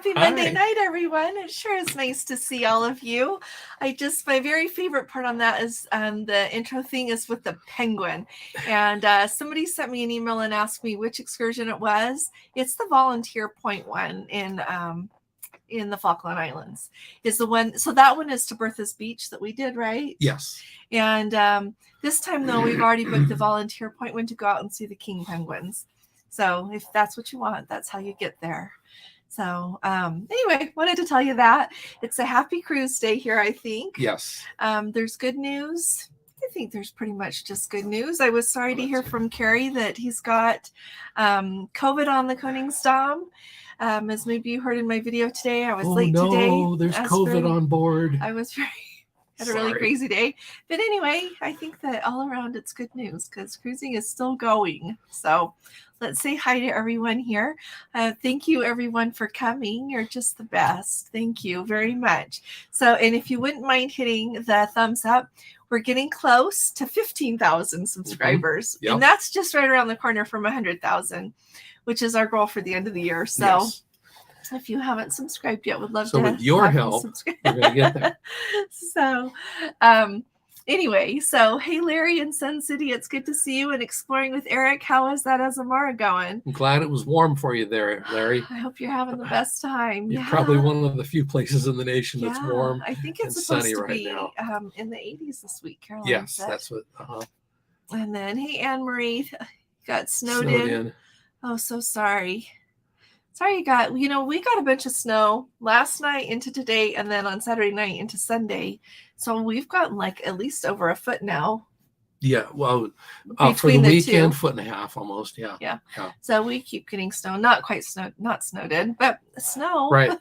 Happy Monday night, everyone. It sure is nice to see all of you. My very favorite part on that is the intro thing is with the penguin. And somebody sent me an email and asked me which excursion it was. It's the Volunteer Point one in the Falkland Islands is the one. So that one is to Bertha's Beach that we did, right? Yes. And this time, though, we've already booked the Volunteer Point one to go out and see the king penguins. So if that's what you want, that's how you get there. So anyway, wanted to tell you that. It's a happy cruise day here, I think. Yes. There's good news. I think there's pretty much just good news. I was sorry to hear from Carrie that he's got COVID on the Koningsdam. As maybe you heard in my video today, I was late today. Oh, there's COVID on board. I was had a really crazy day. But anyway, I think that all around it's good news because cruising is still going. So let's say hi to everyone here. Thank you, everyone, for coming. You're just the best. Thank you very much. So, and if you wouldn't mind hitting the thumbs up, we're getting close to 15,000 subscribers. Yep. And that's just right around the corner from 100,000, which is our goal for the end of the year. So yes. If you haven't subscribed yet, would love to. So with your help, we're going to get there. So, anyway, so hey, Larry in Sun City, it's good to see you and exploring with Eric. How is that Azamara going? I'm glad it was warm for you there, Larry. I hope you're having the best time. You're probably one of the few places in the nation that's warm. I think it's and supposed sunny to right be now. In the 80s this week, Caroline. Yes, said. that's what. And then, hey, Anne Marie, got snowed in. Oh, so sorry. Sorry we got a bunch of snow last night into today and then on Saturday night into Sunday. So we've gotten like at least over a foot now. Yeah, well, for the weekend, 1.5 feet almost. Yeah. So we keep getting snow. Not snowed in, but snow. Right.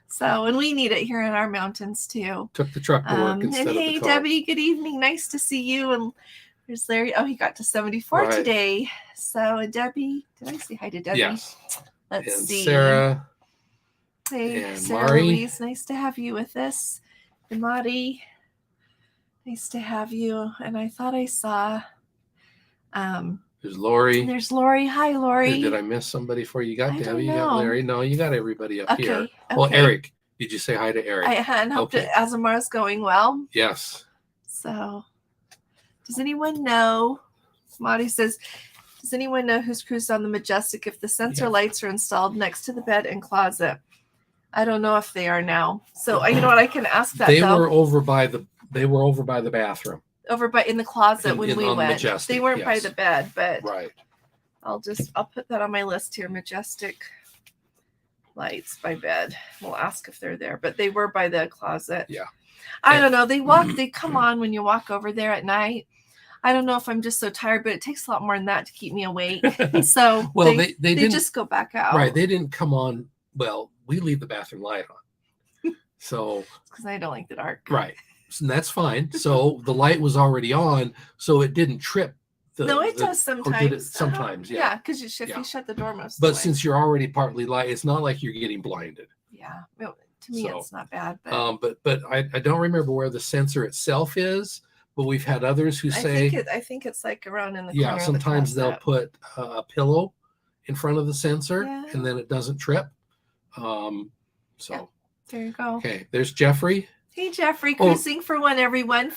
So, and we need it here in our mountains too. Took the truck to work instead of the car. And hey, Debbie, good evening. Nice to see you. And there's Larry. Oh, he got to 74 today. So Debbie, did I say hi to Debbie? Yes. Let's and see. Sarah. Hey, and Sarah Mari. Louise, nice to have you with us. And Mari, nice to have you. And I thought I saw. There's Lori. There's Lori. Hi, Lori. Did I miss somebody for you? You got I Debbie, don't you got know. Larry. No, you got everybody up here. Okay. Well, Eric. Did you say hi to Eric? I hadn't hoped that Azamara's going well. Yes. So, does anyone know? Mari says, does anyone know who's cruised on the Majestic if the sensor lights are installed next to the bed and closet? I don't know if they are now. So you know what? I can ask that. They were over by the bathroom. Over in the closet when we went. Majestic, they weren't by the bed, but right. I'll put that on my list here. Majestic lights by bed. We'll ask if they're there, but they were by the closet. Yeah. I don't know. They come on when you walk over there at night. I don't know if I'm just so tired, but it takes a lot more than that to keep me awake. So well, they just go back out. Right. They didn't come on. Well, we leave the bathroom light on. So because I don't like the dark. Right. And that's fine. So the light was already on, so it didn't trip. It does sometimes. Did it sometimes, yeah. Because you shut the door most of the way. But since you're already partly light, it's not like you're getting blinded. Yeah. To me, it's not bad. But I don't remember where the sensor itself is. But we've had others who say, I think it's like around in the corner. Yeah, sometimes they'll put a pillow in front of the sensor and then it doesn't trip. So there you go. Okay, there's Jeffrey. Hey, Jeffrey, cruising for one, everyone.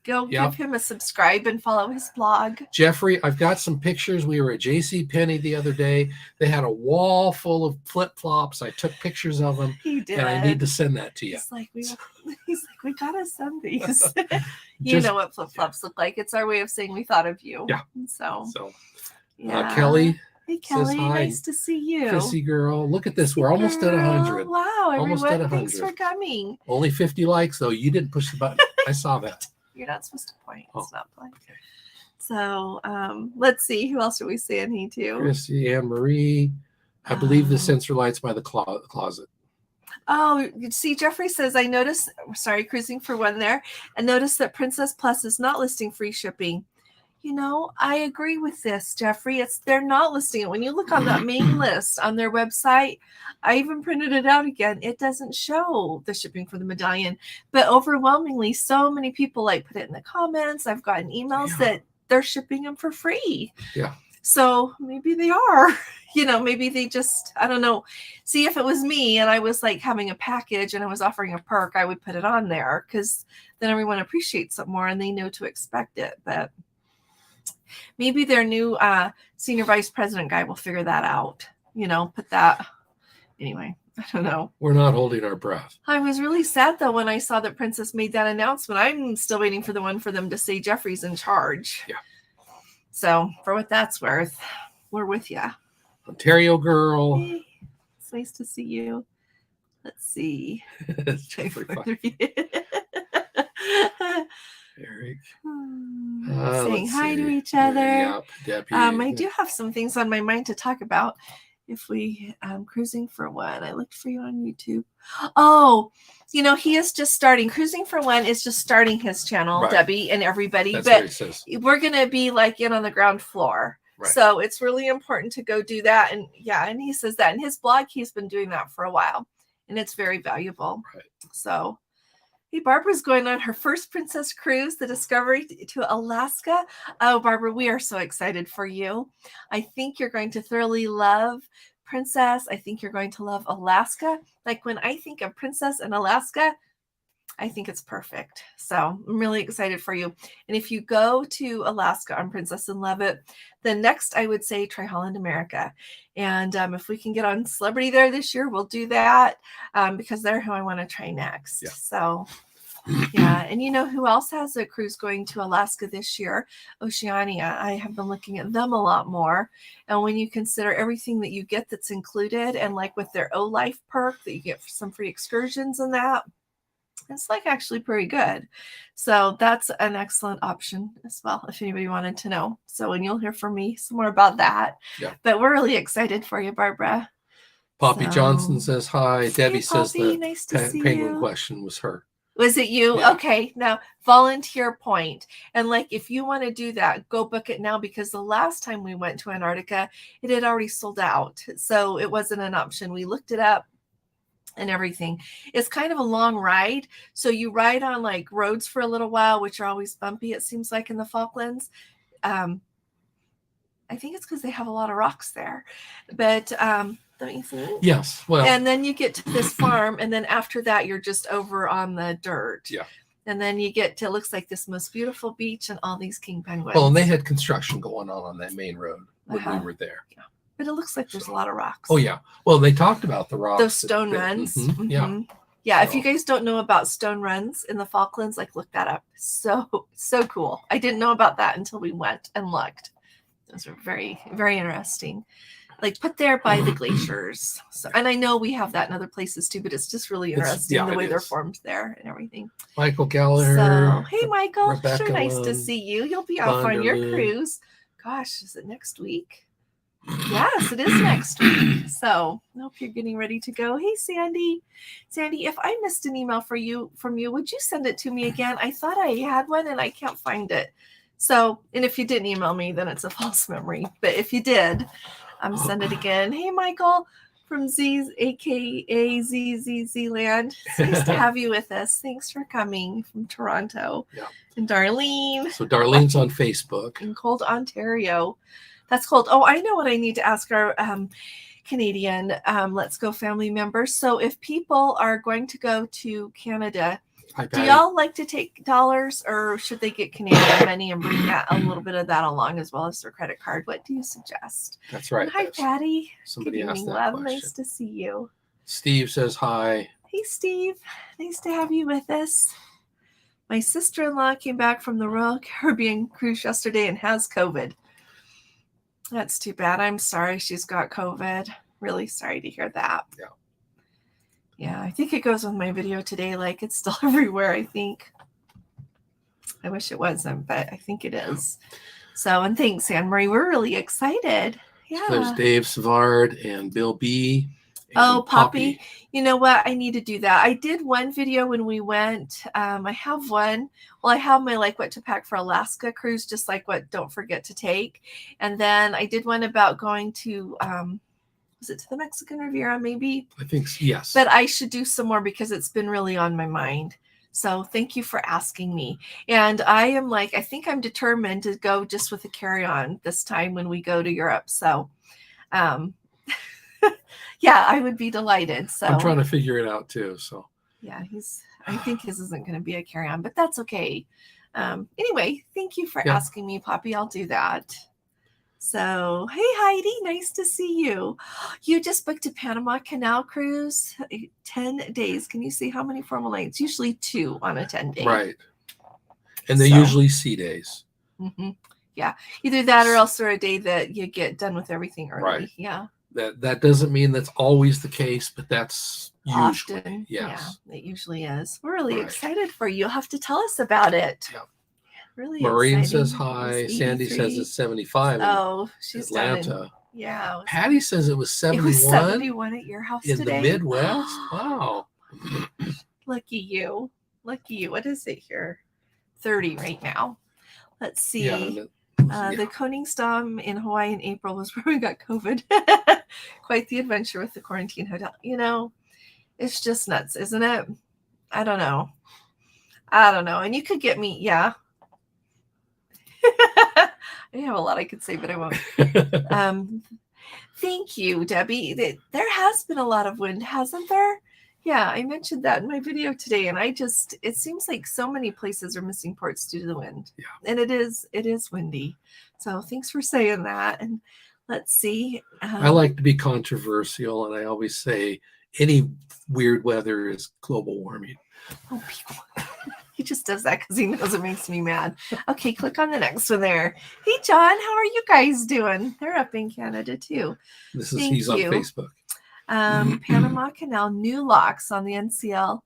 Give him a subscribe and follow his blog. Jeffrey, I've got some pictures. We were at JCPenney the other day. They had a wall full of flip-flops. I took pictures of them. He did. And I need to send that to you. He's like, we gotta send these. You know what flip-flops look like. It's our way of saying we thought of you. Yeah. So Kelly. Hey, Kelly, says hi. Nice to see you. Chrissy girl. Look at this. We're almost at 100. Wow, almost everyone. At 100. Thanks for coming. Only 50 likes, though. You didn't push the button. I saw that. You're not supposed to point. It's not play. Okay. So let's see. Who else are we saying he to? Chrissy, Anne Marie. I believe the sensor light's by the closet. Oh, see, Jeffrey says, I noticed, cruising for one there, and noticed that Princess Plus is not listing free shipping. I agree with this, Jeffrey. They're not listing it. When you look on that main list on their website, I even printed it out again. It doesn't show the shipping for the medallion, but overwhelmingly, so many people put it in the comments. I've gotten emails that they're shipping them for free. Yeah. So maybe they are. maybe they just, I don't know. See, if it was me and I was like having a package and I was offering a perk, I would put it on there because then everyone appreciates it more and they know to expect it. But maybe their new senior vice president guy will figure that out. Put that. Anyway, I don't know. We're not holding our breath. I was really sad, though, when I saw that Princess made that announcement. I'm still waiting for them to say Jeffrey's in charge. Yeah. So, for what that's worth, we're with you. Ontario girl. Hey, it's nice to see you. Let's see. Jeffrey. Eric. Saying hi to each other. Yep, Debbie. I do have some things on my mind to talk about. If we Cruising for One, I looked for you on YouTube. Oh, he is just starting. Cruising for One is just starting his channel, right. Debbie and everybody. That's what it says. We're gonna be like in on the ground floor. Right. So it's really important to go do that. And and he says that in his blog, he's been doing that for a while, and it's very valuable. Right. So, hey, Barbara's going on her first Princess cruise, the Discovery to Alaska. Oh, Barbara, we are so excited for you. I think you're going to thoroughly love Princess. I think you're going to love Alaska. Like when I think of Princess and Alaska, I think it's perfect. So I'm really excited for you. And if you go to Alaska on Princess and love it, then next I would say try Holland America. And if we can get on Celebrity there this year, we'll do that because they're who I want to try next. Yeah. So and who else has a cruise going to Alaska this year? Oceania. I have been looking at them a lot more. And when you consider everything that you get that's included, and like with their O-Life perk that you get for some free excursions and that, it's like actually pretty good. So that's an excellent option as well, if anybody wanted to know. So, and you'll hear from me some more about that. Yeah. But we're really excited for you, Barbara. Poppy Johnson says hi. Debbie hey, says Poppy, the nice penguin question was her. Was it you? Yeah. Okay. Now, volunteer point. And like, if you want to do that, go book it now, because the last time we went to Antarctica, it had already sold out. So it wasn't an option. We looked it up and everything. It's kind of a long ride. So you ride on like roads for a little while, which are always bumpy, it seems like, in the Falklands. I think it's because they have a lot of rocks there. But don't you think? Yes. Well, and then you get to this farm, and then after that, you're just over on the dirt. Yeah. And then you get to, it looks like this most beautiful beach and all these king penguins. Well, and they had construction going on that main road when we were there. Yeah. But it looks like there's a lot of rocks. Oh, yeah. Well, they talked about the rocks. Those stone runs. Mm-hmm. Yeah. Yeah. So. If you guys don't know about stone runs in the Falklands, like, look that up. So cool. I didn't know about that until we went and looked. Those are very, very interesting. Like put there by the glaciers. So, and I know we have that in other places too, but it's just really interesting the way they're formed there and everything. Michael Gallagher. So, hey, Michael. Rebecca sure nice to see you. You'll be off on your cruise. Gosh, is it next week? Yes, it is next week. So I hope you're getting ready to go. Hey, Sandy. Sandy, if I missed an email from you, would you send it to me again? I thought I had one and I can't find it. So, and if you didn't email me, then it's a false memory. But if you did, send it again. Hey, Michael from Z's, aka ZZZ Land. It's nice to have you with us. Thanks for coming from Toronto. Yeah. And Darlene. So Darlene's on Facebook. In cold Ontario. That's cold. Oh, I know what I need to ask our Canadian Let's Go family members. So if people are going to go to Canada, do y'all like to take dollars, or should they get Canadian money and bring that a little bit of that along as well as their credit card? What do you suggest? That's right. And hi, Patty. Somebody asked that love. question. Nice to see you. Steve says hi. Hey, Steve. Nice to have you with us. My sister-in-law came back from the Royal Caribbean cruise yesterday and has COVID. That's too bad. I'm sorry she's got COVID. Really sorry to hear that. Yeah. Yeah, I think it goes with my video today. Like, it's still everywhere, I think. I wish it wasn't, but I think it is. So, and thanks, Anne Marie. We're really excited. Yeah. So there's Dave Savard and Bill B. And Poppy. You know what? I need to do that. I did one video when we went. I have one. Well, I have my like what to pack for Alaska cruise, just like what don't forget to take. And then I did one about going to was it to the Mexican Riviera, maybe? I think so, yes. But I should do some more because it's been really on my mind. So thank you for asking me. And I am I think I'm determined to go just with a carry-on this time when we go to Europe. So Um, yeah, I would be delighted. So I'm trying to figure it out too. So yeah, I think his isn't going to be a carry-on, but that's okay. Anyway, thank you for asking me, Poppy. I'll do that. So, hey, Heidi, nice to see you. You just booked a Panama Canal cruise, 10 days. Can you see how many formal nights? Usually 2 on a 10-day. Right. And they usually sea days. Mm-hmm. Yeah. Either that or else a day that you get done with everything early. Right. Yeah. That doesn't mean that's always the case, but that's usually. Often. Yes. Yeah, it usually is. We're really excited for you. You'll have to tell us about it. Yep. Really Maureen exciting. says hi. Sandy says it's 75 Oh, she's Atlanta. Yeah. Patty says it was 71. It was 71 at your house in today. the Midwest. Wow. Lucky you. Lucky you. What is it here? 30 right now. Let's see. Yeah, the Koningsdam in Hawaii in April was where we got COVID. Quite the adventure with the quarantine hotel. You know, it's just nuts, isn't it? I don't know. And you could get me, yeah. I have a lot I could say, but I won't. Thank you, Debbie. There has been a lot of wind, hasn't there? Yeah, I mentioned that in my video today, and it seems like so many places are missing ports due to the wind. Yeah. And it is windy. So thanks for saying that. And let's see. I like to be controversial, and I always say any weird weather is global warming. Oh, people. He just does that because he knows it makes me mad. Okay, click on the next one there. Hey, John, how are you guys doing? They're up in Canada too. He's on Facebook. Panama Canal new locks on the NCL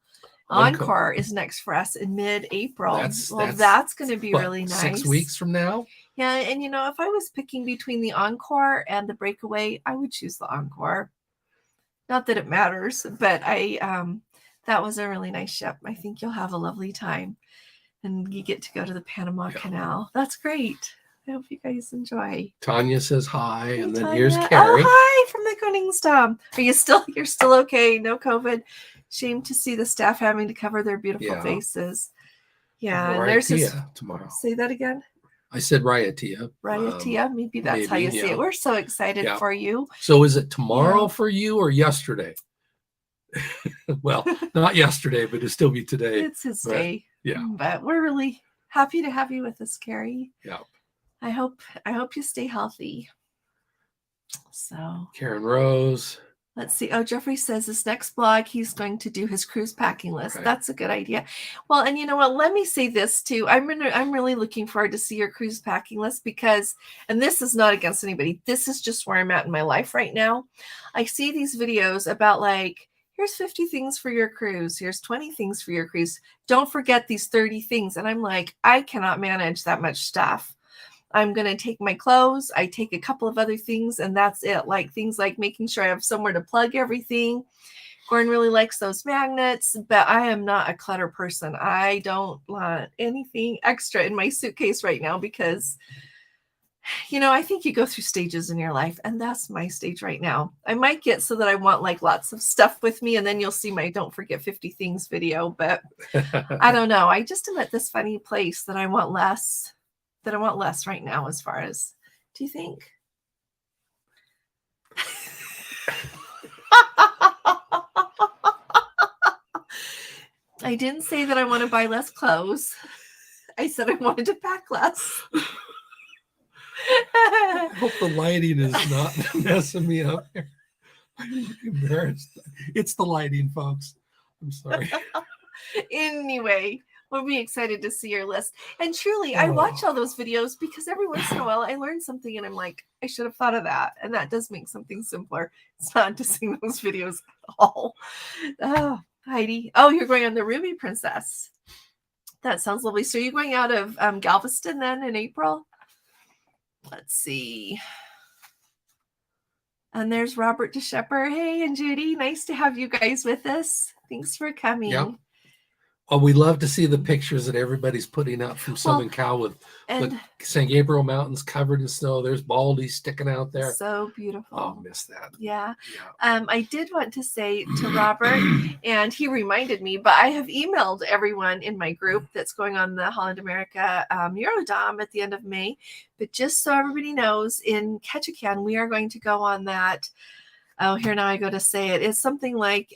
Encore is next for us in mid-April. That's going to be really nice. 6 weeks from now? Yeah, and if I was picking between the Encore and the Breakaway, I would choose the Encore. Not that it matters, but that was a really nice ship. I think you'll have a lovely time. And you get to go to the Panama Canal. That's great. I hope you guys enjoy. Tanya says hi, and then Tanya. here's Carrie. Oh, hi from the Koningsdam. You're still okay? No COVID. Shame to see the staff having to cover their beautiful faces. Yeah, and there's tomorrow. Say that again. I said Ryatia. Ryatia, maybe that's how you see it. We're so excited for you. So is it tomorrow for you or yesterday? Well, not yesterday, but it'll still be today. It's his day. Yeah. But we're really happy to have you with us, Carrie. Yeah. I hope you stay healthy. So Karen Rose. Let's see. Oh, Jeffrey says this next blog, he's going to do his cruise packing list. Right. That's a good idea. Well, and you know what? Let me say this too. I'm really looking forward to see your cruise packing list because, and this is not against anybody. This is just where I'm at in my life right now. I see these videos about like, here's 50 things for your cruise. Here's 20 things for your cruise. Don't forget these 30 things. And I'm like, I cannot manage that much stuff. I'm going to take my clothes. I take a couple of other things and that's it. Like things like making sure I have somewhere to plug everything. Gordon really likes those magnets, but I am not a clutter person. I don't want anything extra in my suitcase right now because, I think you go through stages in your life and that's my stage right now. I might get so that I want like lots of stuff with me and then you'll see my don't forget 50 things video, but I don't know. I just am at this funny place that I want less right now as far as, do you think? I didn't say that I want to buy less clothes. I said I wanted to pack less. I hope the lighting is not messing me up here. I'm embarrassed. It's the lighting, folks. I'm sorry. Anyway, we'll be excited to see your list. And truly, I watch all those videos because every once in a while I learn something and I'm like, I should have thought of that. And that does make something simpler. It's not to see those videos at all. Oh, Heidi. Oh, you're going on the Ruby Princess. That sounds lovely. So you're going out of Galveston then in April? Let's see. And there's Robert DeShepper. Hey, and Judy. Nice to have you guys with us. Thanks for coming. Yep. Oh, we love to see the pictures that everybody's putting up from Southern Cal with and the San Gabriel Mountains covered in snow. There's Baldy sticking out there. so beautiful. Oh, miss that. Yeah. Yeah. I did want to say to Robert, and he reminded me, but I have emailed everyone in my group that's going on the Holland America Eurodom at the end of May. But just so everybody knows, in Ketchikan, we are going to go on that. Oh, here now I go to say it. It's something like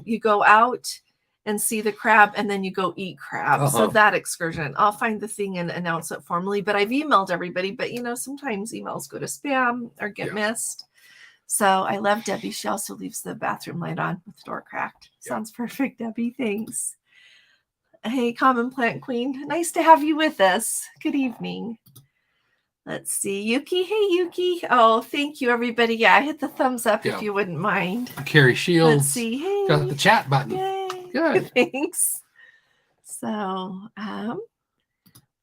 you go out and see the crab, and then you go eat crab. So that excursion, I'll find the thing and announce it formally. But I've emailed everybody. But sometimes emails go to spam or get missed. So I love Debbie. She also leaves the bathroom light on with the door cracked. Sounds perfect, Debbie. Thanks. Hey, Common Plant Queen. Nice to have you with us. Good evening. Let's see. Yuki. Hey, Yuki. Oh, thank you, everybody. Yeah, hit the thumbs up if you wouldn't mind. Carrie Shields. Let's see. Hey. Got the chat button. Yay. Good. Thanks. So,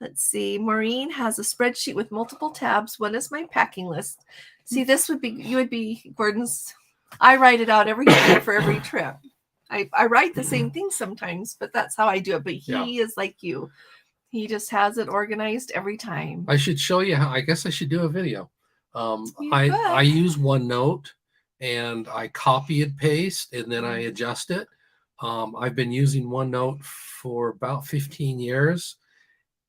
let's see. Maureen has a spreadsheet with multiple tabs. One is my packing list. See, this would be, you would be Gordon's. I write it out every day for every trip. I write the same thing sometimes, but that's how I do it. But he is like you. He just has it organized every time. I should show you how. I guess I should do a video. I use OneNote and I copy and paste, and then I adjust it. I've been using OneNote for about 15 years,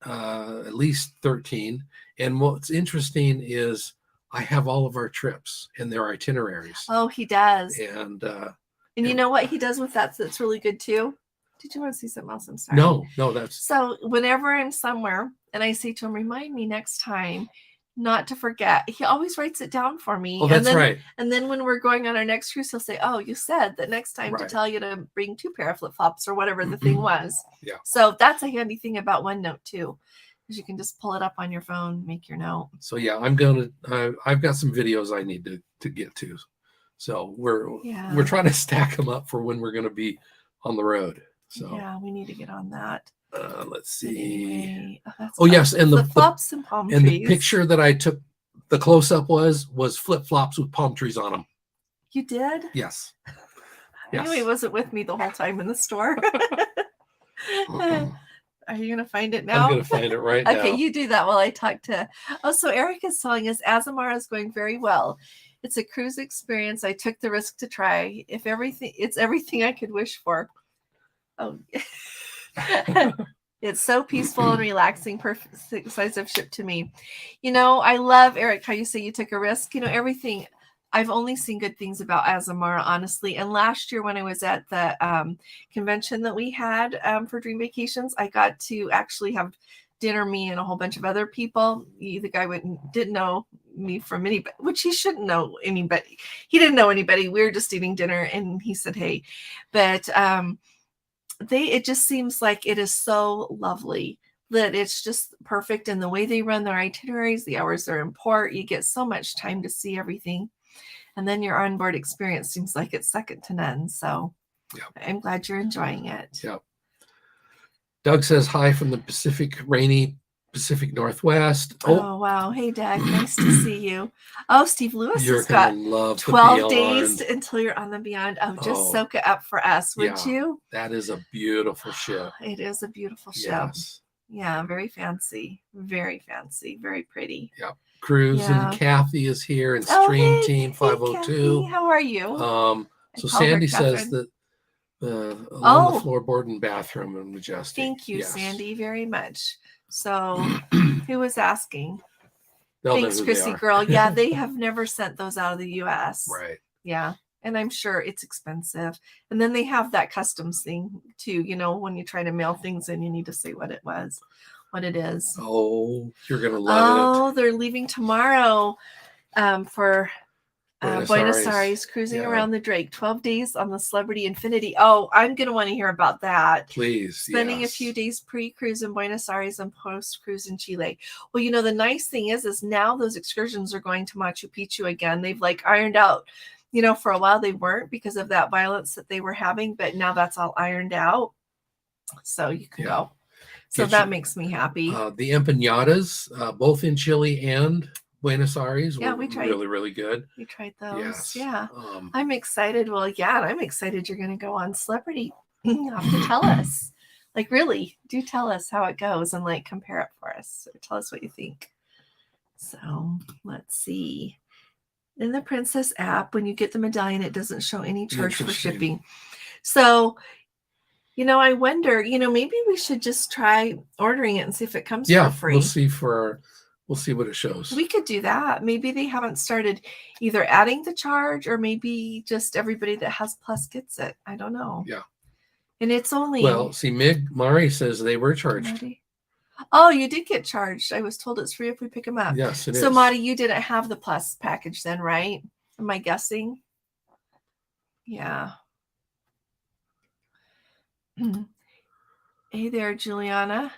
at least 13. And what's interesting is I have all of our trips and their itineraries. Oh, he does. And you know what he does with that that's really good too? Did you want to see something else? I'm sorry. No, that's... So whenever I'm somewhere and I say to him, remind me next time not to forget, he always writes it down for me. Oh, that's right. And then when we're going on our next cruise, he'll say, oh, you said that next time to tell you to bring 2 pair of flip-flops or whatever the thing was. Yeah. So that's a handy thing about OneNote too, because you can just pull it up on your phone, make your note. So yeah, I've got some videos I need to get to. So we're trying to stack them up for when we're going to be on the road. So yeah, we need to get on that. Let's see. Anyway, yes, and the flops and palm and trees. The picture that I took, the close up was flip flops with palm trees on them. You did? Yes. I knew he wasn't with me the whole time in the store. Are you gonna find it now? I'm gonna find it right now. Okay, you do that while I talk to. Oh, so Eric is telling us Azamara is going very well. It's a cruise experience. I took the risk to try. It's everything I could wish for. Oh, it's so peaceful and relaxing. Perfect size of ship to me. I love, Eric, how you say you took a risk. Everything. I've only seen good things about Azamara, honestly. And last year when I was at the convention that we had for Dream Vacations, I got to actually have dinner, me and a whole bunch of other people. The guy didn't know me from anybody, which he shouldn't know anybody. He didn't know anybody. We were just eating dinner and he said, hey, but it just seems like it is so lovely that it's just perfect. And the way they run their itineraries, the hours they're in port, you get so much time to see everything. And then your onboard experience seems like it's second to none. So I'm glad you're enjoying it. Yeah. Doug says hi from the rainy Pacific Northwest. Oh wow. Hey, Doug. Nice to see you. Oh, Steve Lewis has got love 12 days until you're on the Beyond. Oh, just soak it up for us, would you? That is a beautiful ship. It is a beautiful ship. Yes. Yeah, very fancy. Very fancy. Very pretty. Yep. Cruz and Kathy is here, and Stream Team 502. Kathy, how are you? So Sandy says that along the floorboard and bathroom in Majestic. Thank you, Sandy, very much. So who was asking? Thanks, Chrissy girl. Yeah, they have never sent those out of the US. Right. Yeah. And I'm sure it's expensive. And then they have that customs thing too, when you try to mail things in, you need to say what it is. Oh, you're going to love it. Oh, they're leaving tomorrow for Buenos Aires, cruising around the Drake, 12 days on the Celebrity Infinity. Oh, I'm going to want to hear about that. Please. Spending a few days pre-cruise in Buenos Aires and post-cruise in Chile. Well, the nice thing is now those excursions are going to Machu Picchu again. They've ironed out, for a while they weren't because of that violence that they were having, but now that's all ironed out. So you can go. So that makes me happy. The empanadas, both in Chile and Buenos Aires, were we tried. really, really good. We tried those. Yes. Yeah. I'm excited. Well, I'm excited you're going to go on Celebrity. You have to tell us. Like, really, do tell us how it goes and like compare it for us. Or tell us what you think. So let's see. In the Princess app, when you get the medallion, it doesn't show any charge for shipping. So, I wonder, maybe we should just try ordering it and see if it comes for free. We'll see what it shows. We could do that. Maybe they haven't started either adding the charge, or maybe just everybody that has Plus gets it. I don't know. Yeah. And it's only... Well, see, Mari says they were charged. Oh, you did get charged. I was told it's free if we pick them up. Yes, it is. So, Madi, you didn't have the Plus package then, right? Am I guessing? Yeah. Hey there, Juliana.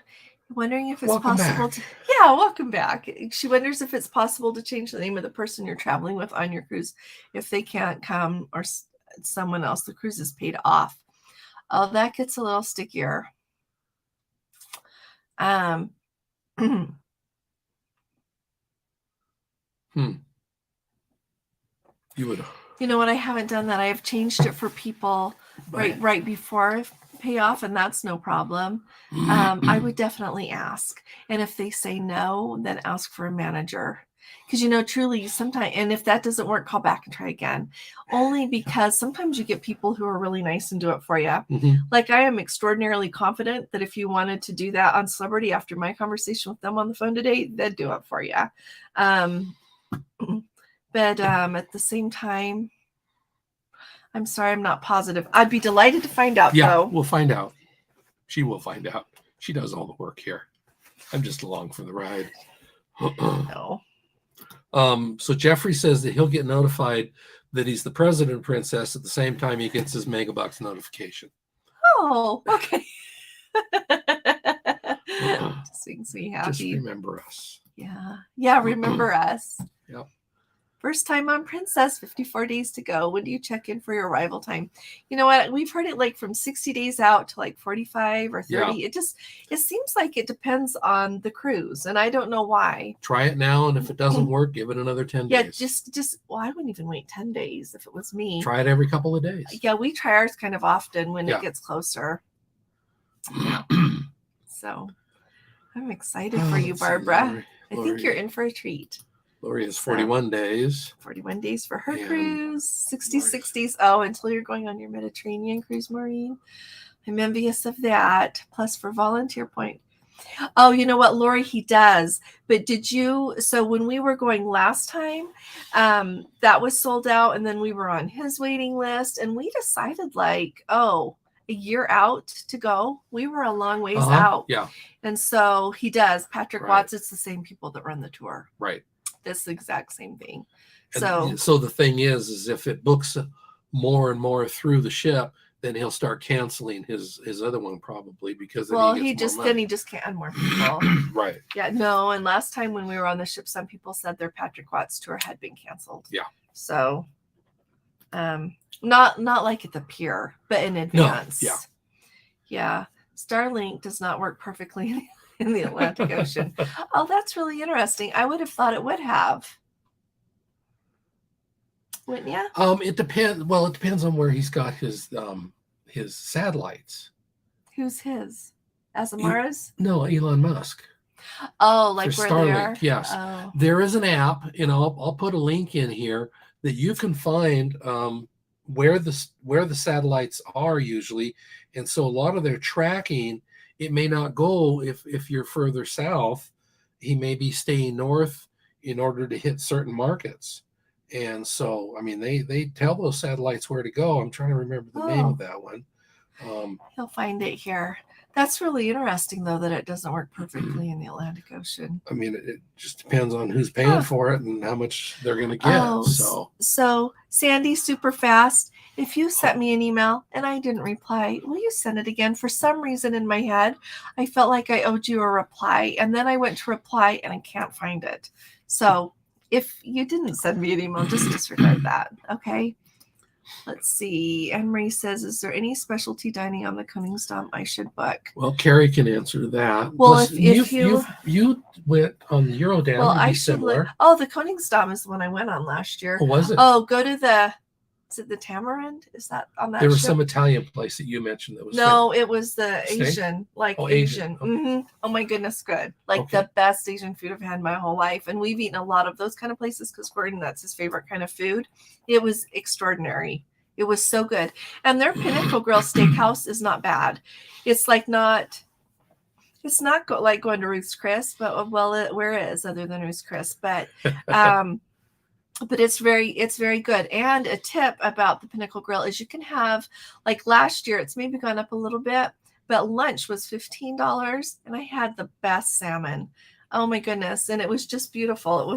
Wondering if it's possible to... Yeah, welcome back. She wonders if it's possible to change the name of the person you're traveling with on your cruise if they can't come, or someone else. The cruise is paid off. Oh, that gets a little stickier. You would. You know what? I haven't done that. I have changed it for people right before payoff, and that's no problem. I would definitely ask, and if they say no, then ask for a manager, because truly sometimes, and if that doesn't work, call back and try again. Only because sometimes you get people who are really nice and do it for you. Like, I am extraordinarily confident that if you wanted to do that on Celebrity after my conversation with them on the phone today, they'd do it for you. But at the same time, I'm sorry, I'm not positive. I'd be delighted to find out, though. We'll find out. She will find out. She does all the work here. I'm just along for the ride. No. So Jeffrey says that he'll get notified that he's the president princess at the same time he gets his Megabucks notification. Oh, okay. Just makes me happy. Just remember us. Yeah, remember us. Yep. First time on Princess, 54 days to go. When do you check in for your arrival time? You know what? We've heard it like from 60 days out to like 45 or 30. Yeah. It seems like it depends on the cruise, and I don't know why. Try it now, and if it doesn't work, give it another 10 days. Yeah, well, I wouldn't even wait 10 days if it was me. Try it every couple of days. Yeah, we try ours kind of often when it gets closer. Yeah. So I'm excited for you, Barbara. I think you're in for a treat. Lori has 41 days. 41 days for her cruise. 66 days. Oh, until you're going on your Mediterranean cruise, Maureen. I'm envious of that. Plus for volunteer point. Oh, you know what, Lori, he does. But so when we were going last time, that was sold out. And then we were on his waiting list. And we decided a year out to go. We were a long ways out. Yeah. And so he does. Patrick Watts, it's the same people that run the tour. Right. That's the exact same thing. And so the thing is if it books more and more through the ship, then he'll start canceling his other one probably because he just can't add more people. Right. Yeah. No. And last time when we were on the ship, some people said their Patrick Watts tour had been canceled. Yeah. So, not like at the pier, but in advance. No. Yeah. Yeah. Starlink does not work perfectly in the Atlantic Ocean. Oh, that's really interesting. I would have thought it would have. Wouldn't you? It depends. Well, it depends on where he's got his satellites. Who's his? Azamara's? No, Elon Musk. Oh, like for where Starlink, they are? yes. Oh. There is an app, and I'll put a link in here that you can find where the satellites are usually, and so a lot of their tracking. It may not go if you're further south. He may be staying north in order to hit certain markets. And so, I mean, they tell those satellites where to go. I'm trying to remember the name of that one. He'll find it here. That's really interesting, though, that it doesn't work perfectly in the Atlantic Ocean. I mean, it just depends on who's paying for it and how much they're going to get. So Sandy, super fast. If you sent me an email and I didn't reply, will you send it again? For some reason in my head, I felt like I owed you a reply. And then I went to reply and I can't find it. So if you didn't send me an email, just disregard that. Okay. Let's see. Anne Marie says, is there any specialty dining on the Koningsdam I should book? Well, Carrie can answer that. Well, if you went on the Eurodam, I should look. Oh, the Koningsdam is the one I went on last year. Oh, was it? Oh, go to the Is it the Tamarind? Is that on that There was ship? some Italian place that you mentioned that was No, it was the Steak? Asian, like Asian. Asian. Okay. Oh my goodness, good. Like Okay. the best Asian food I've had in my whole life. And we've eaten a lot of those kind of places because Gordon, that's his favorite kind of food. It was extraordinary. It was so good. And their Pinnacle Grill Steakhouse is not bad. It's like not, it's not like going to Ruth's Chris, but where it is other than Ruth's Chris. But it's very good. And a tip about the Pinnacle Grill is you can have, like last year, it's maybe gone up a little bit, but lunch was $15 and I had the best salmon. Oh my goodness. And it was just beautiful.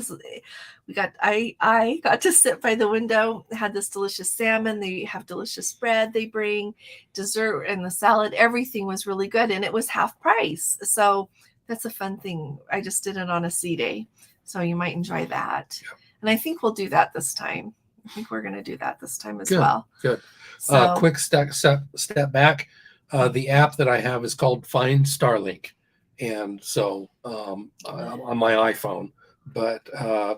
I got to sit by the window, had this delicious salmon. They have delicious bread. They bring dessert and the salad. Everything was really good. And it was half price. So that's a fun thing. I just did it on a sea day. So you might enjoy that. Yep. And I think we'll do that this time. I think we're going to do that this time as well. Good. So, quick step back. The app that I have is called Find Starlink. And so on my iPhone. But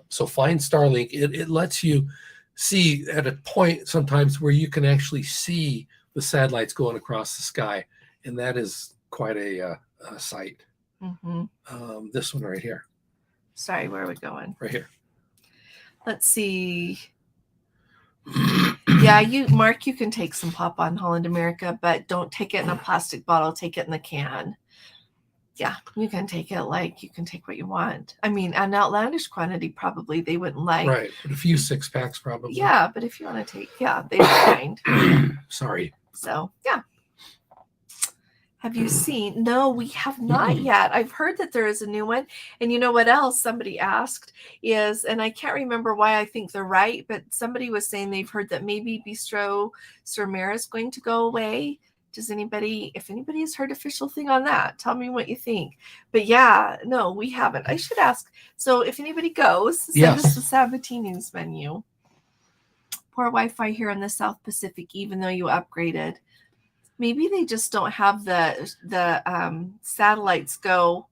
so Find Starlink, it lets you see at a point sometimes where you can actually see the satellites going across the sky. And that is quite a sight. Mm-hmm. This one right here. Sorry, where are we going? Right here. Let's see. Yeah, Mark, you can take some Pop on Holland America, but don't take it in a plastic bottle. Take it in the can. Yeah, you can take it you can take what you want. I mean, an outlandish quantity probably they wouldn't like. Right, but a few 6-packs probably. Yeah, but if you want to take, they don't mind. Sorry. So, yeah. Have you seen? No, we have not yet. I've heard that there is a new one. And you know what else somebody asked is, and I can't remember why I think they're right, but somebody was saying they've heard that maybe Bistro Sur Mer is going to go away. If anybody has heard official thing on that, tell me what you think. But yeah, no, we haven't. I should ask. So if anybody goes, send us the Sabatini News menu. Poor Wi-Fi here in the South Pacific, even though you upgraded. Maybe they just don't have the satellites go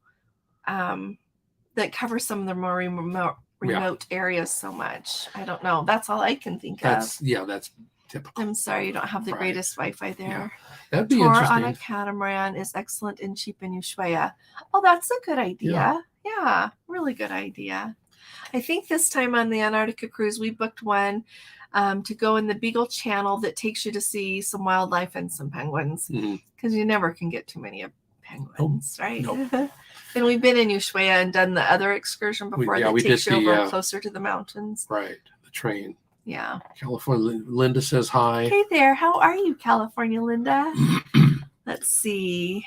that cover some of the more remote areas so much. I don't know. That's all I can think of. That's typical. I'm sorry you don't have the greatest Wi-Fi there. Yeah. That'd be Tour interesting. on a catamaran is excellent and cheap in Ushuaia. Oh, that's a good idea. Yeah, really good idea. I think this time on the Antarctica cruise, we booked one to go in the Beagle Channel that takes you to see some wildlife and some penguins, because you never can get too many penguins, right? Nope. And we've been in Ushuaia and done the other excursion before that takes you over closer to the mountains. Right, the train. Yeah. California Linda says hi. Hey there. How are you, California Linda? Let's see.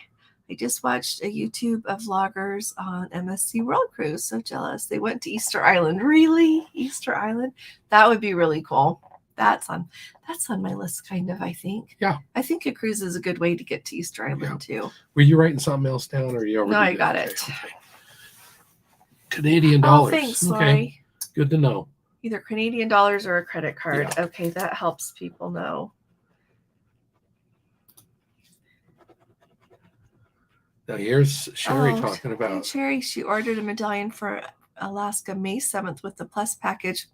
I just watched a YouTube of vloggers on MSC World Cruise. So jealous. They went to Easter Island. Really? Easter Island? That would be really cool. That's on my list, kind of, I think. Yeah. I think a cruise is a good way to get to Easter Island too. Were you writing something else down, or you already? No, I got it. Okay. Canadian dollars. Oh, thanks, Lori. Good to know. Either Canadian dollars or a credit card. Yeah. Okay, that helps people know. Now here's Sherry talking about. Hey, Sherry, she ordered a medallion for Alaska May 7th with the Plus package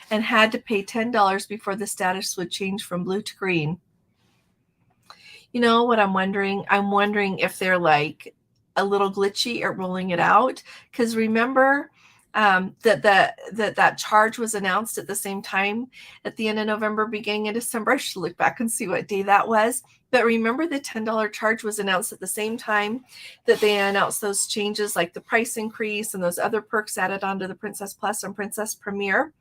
and had to pay $10 before the status would change from blue to green. You know what I'm wondering? I'm wondering if they're like a little glitchy at rolling it out. Because remember that charge was announced at the same time at the end of November, beginning of December. I should look back and see what day that was. But remember, the $10 charge was announced at the same time that they announced those changes, like the price increase and those other perks added onto the Princess Plus and Princess Premier.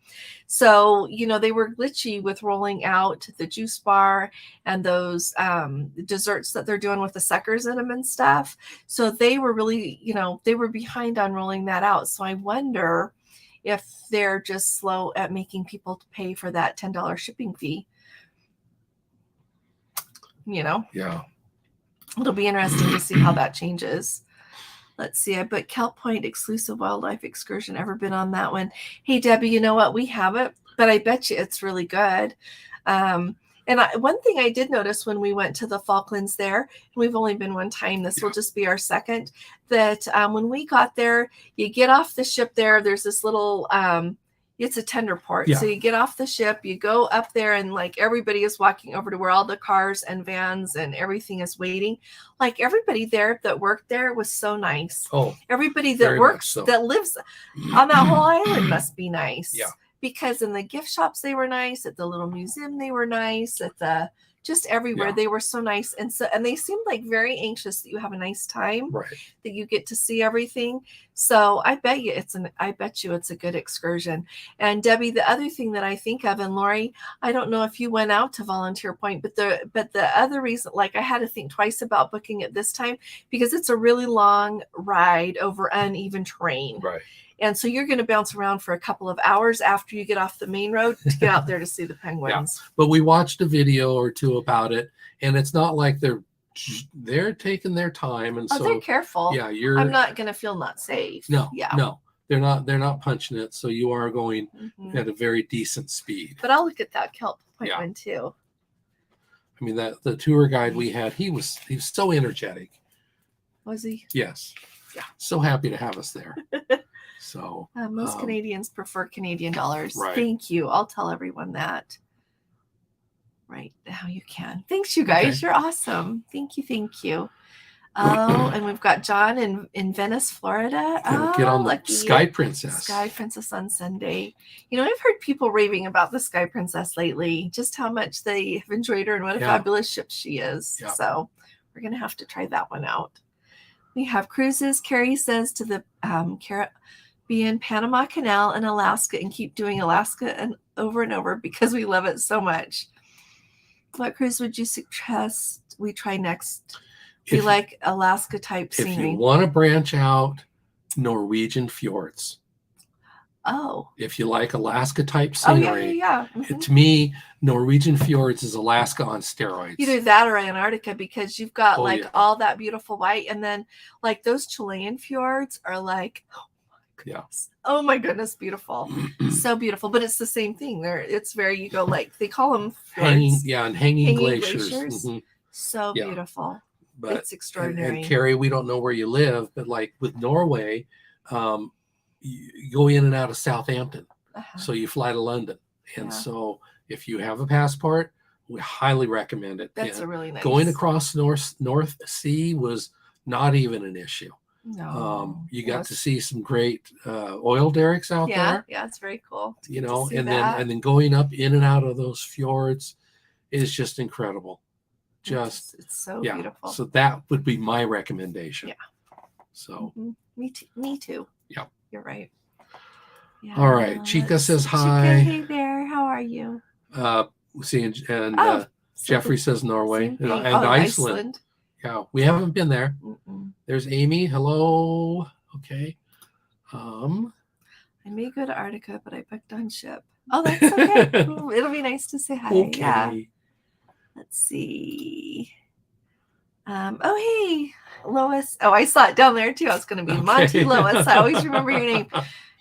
So, they were glitchy with rolling out the juice bar and those desserts that they're doing with the suckers in them and stuff. So they were really, they were behind on rolling that out. So I wonder if they're just slow at making people pay for that $10 shipping fee. Yeah. It'll be interesting to see how that changes. Let's see. I put Kelp Point exclusive wildlife excursion. Ever been on that one? Hey, Debbie, you know what? We haven't, but I bet you it's really good. And one thing I did notice when we went to the Falklands there, and we've only been one time, this will just be our second, that when we got there, you get off the ship there, there's this little, It's a tender port. Yeah. So you get off the ship, you go up there, and like everybody is walking over to where all the cars and vans and everything is waiting. Like everybody there that worked there was so nice. Oh, everybody that works, that lives on that whole island must be nice. Yeah. Because in the gift shops, they were nice. At the little museum, they were nice. At the just everywhere, they were so nice. And they seemed like very anxious that you have a nice time, right, that you get to see everything. So I bet you it's a good excursion. And Debbie, the other thing that I think of, and Lori, I don't know if you went out to Volunteer Point, but the other reason, like I had to think twice about booking it this time, because it's a really long ride over uneven terrain. right. And so you're going to bounce around for a couple of hours after you get off the main road to get out there to see the penguins. Yeah. But we watched a video or two about it, and it's not like they're taking their time, and so they're careful. Yeah, I'm not going to feel not safe. No, yeah, no, they're not punching it. So you are going at a very decent speed. But I'll look at that kelp penguin too. I mean, that the tour guide we had, he was so energetic. Was he? Yes. Yeah. So happy to have us there. So most Canadians prefer Canadian dollars. Right. Thank you. I'll tell everyone that right now. You can. Thanks, you guys. Okay. You're awesome. Thank you. Oh, and we've got John in Venice, Florida. Get on the Sky Princess. Sky Princess on Sunday. You know, I've heard people raving about the Sky Princess lately, just how much they have enjoyed her and what a fabulous ship she is. Yeah. So we're going to have to try that one out. We have cruises. Carrie says to the Caribbean, Panama Canal, and Alaska, and keep doing Alaska and over because we love it so much. What cruise would you suggest we try next? We like Alaska type scenery. If you want to branch out, Norwegian fjords. Oh. If you like Alaska type scenery. Yeah. Mm-hmm. To me, Norwegian fjords is Alaska on steroids. Either that or Antarctica, because you've got all that beautiful white, and then like those Chilean fjords are like, oh my goodness, beautiful. So beautiful. But it's the same thing. It's very, you go like, they call them fjords. hanging glaciers. Mm-hmm. So beautiful. But it's extraordinary. And Carrie, we don't know where you live, but like with Norway, you go in and out of Southampton. So you fly to London. And so if you have a passport, we highly recommend it. That's a really nice. Going across North Sea was not even an issue. No. You got to see some great oil derricks out there. Yeah, it's very cool. You know, and then going up in and out of those fjords is just incredible. It's so beautiful. So that would be my recommendation. Yeah. So me too. Yeah. You're right. Yeah. All right. Chica says hi. Chica, hey there. How are you? Jeffrey says Norway and Iceland. Yeah, we haven't been there. There's Amy. Hello. Okay. I may go to Antarctica, but I booked on ship. Oh, that's okay. It'll be nice to say hi. Okay. Yeah. Let's see. Hey, Lois. Oh, I saw it down there too. I was going to be Monty Lois. I always remember your name.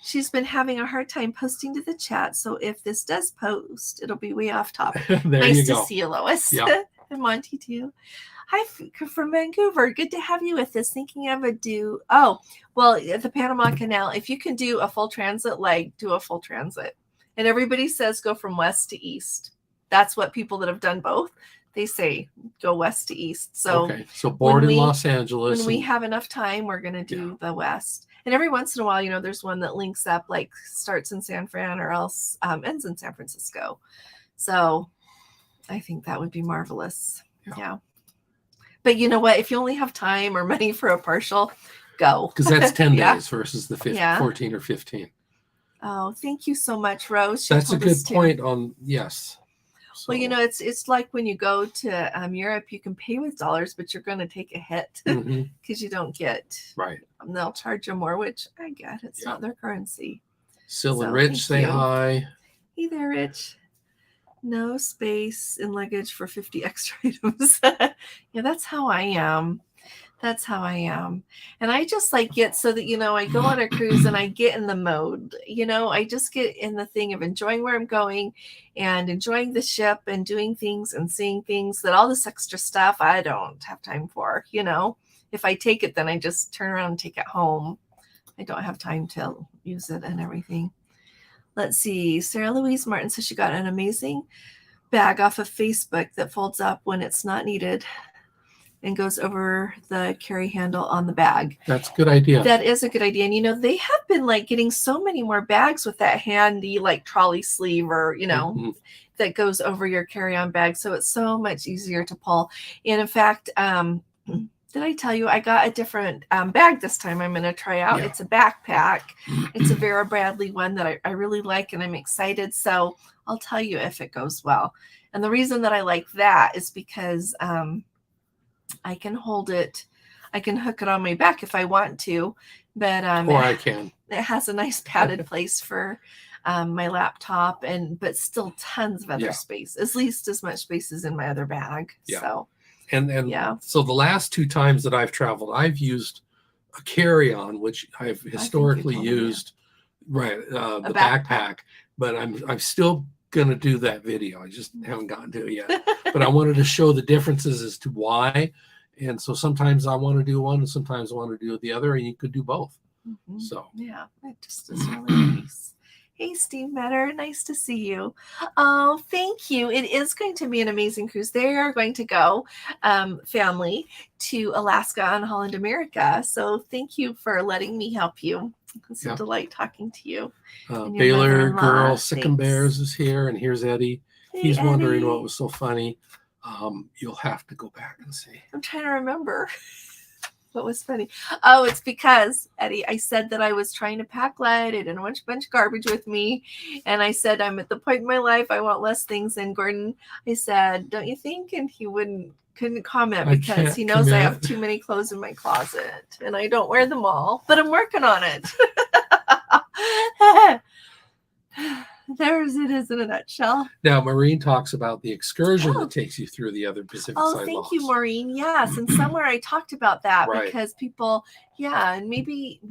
She's been having a hard time posting to the chat. So if this does post, it'll be way off topic. Nice to see you, Lois. Yeah. And Monty too. Hi from Vancouver. Good to have you with us. Thinking of at the Panama Canal. If you can do a full transit, do a full transit. And everybody says go from west to east. That's what people that have done both, they say go west to east. So board in Los Angeles. When we have enough time, we're going to do the west. And every once in a while, there's one that links up, like starts in San Fran or else ends in San Francisco. So I think that would be marvelous. Yeah. But you know what? If you only have time or money for a partial, go. Because that's 10 days versus the 14 or 15. Oh, thank you so much, Rose. That's a good point on, yes. So. Well, it's like when you go to Europe, you can pay with dollars, but you're going to take a hit because you don't get. Right. They'll charge you more, which I get. It's not their currency. Syl and Rich say hi. Hey there, Rich. No space in luggage for 50 extra items. Yeah, that's how I am. And I just get so that, I go on a cruise and I get in the mode, I just get in the thing of enjoying where I'm going and enjoying the ship and doing things and seeing things that all this extra stuff I don't have time for, If I take it, then I just turn around and take it home. I don't have time to use it and everything. Let's see. Sarah Louise Martin says she got an amazing bag off of Facebook that folds up when it's not needed and goes over the carry handle on the bag. That's a good idea. That is a good idea. And, you know, they have been like getting so many more bags with that handy like trolley sleeve or, you know, that goes over your carry-on bag. So it's so much easier to pull. And in fact, did I tell you I got a different bag this time I'm going to try out? Yeah. It's a backpack. It's a Vera Bradley one that I really like and I'm excited. So I'll tell you if it goes well. And the reason that I like that is because I can hold it. I can hook it on my back if I want to, but or I can. It has a nice padded place for my laptop but still tons of other space, at least as much space as in my other bag. Yeah. So. And so the last 2 times that I've traveled, I've used a carry-on, which I've historically used, the backpack. But I'm still gonna do that video. I just haven't gotten to it yet. But I wanted to show the differences as to why. And so sometimes I want to do one, and sometimes I want to do the other, and you could do both. So yeah, it just is really nice. Hey, Steve Metter, nice to see you. Oh, thank you. It is going to be an amazing cruise. They are going to go, family, to Alaska on Holland America. So thank you for letting me help you. It's a delight talking to you. Baylor Girl Sick Bears is here, and here's Eddie. Hey, he's Eddie. Wondering what was so funny. You'll have to go back and see. I'm trying to remember. What was funny? Oh, it's because, Eddie, I said that I was trying to pack light. I didn't want a bunch of garbage with me. And I said, I'm at the point in my life, I want less things. And Gordon, I said, don't you think? And he couldn't comment because he knows I have too many clothes in my closet. And I don't wear them all, but I'm working on it. There's it is in a nutshell. Now, Maureen talks about the excursion that takes you through the other Pacific side. Oh, thank you, Maureen. Yes, and somewhere I talked about that because people, and maybe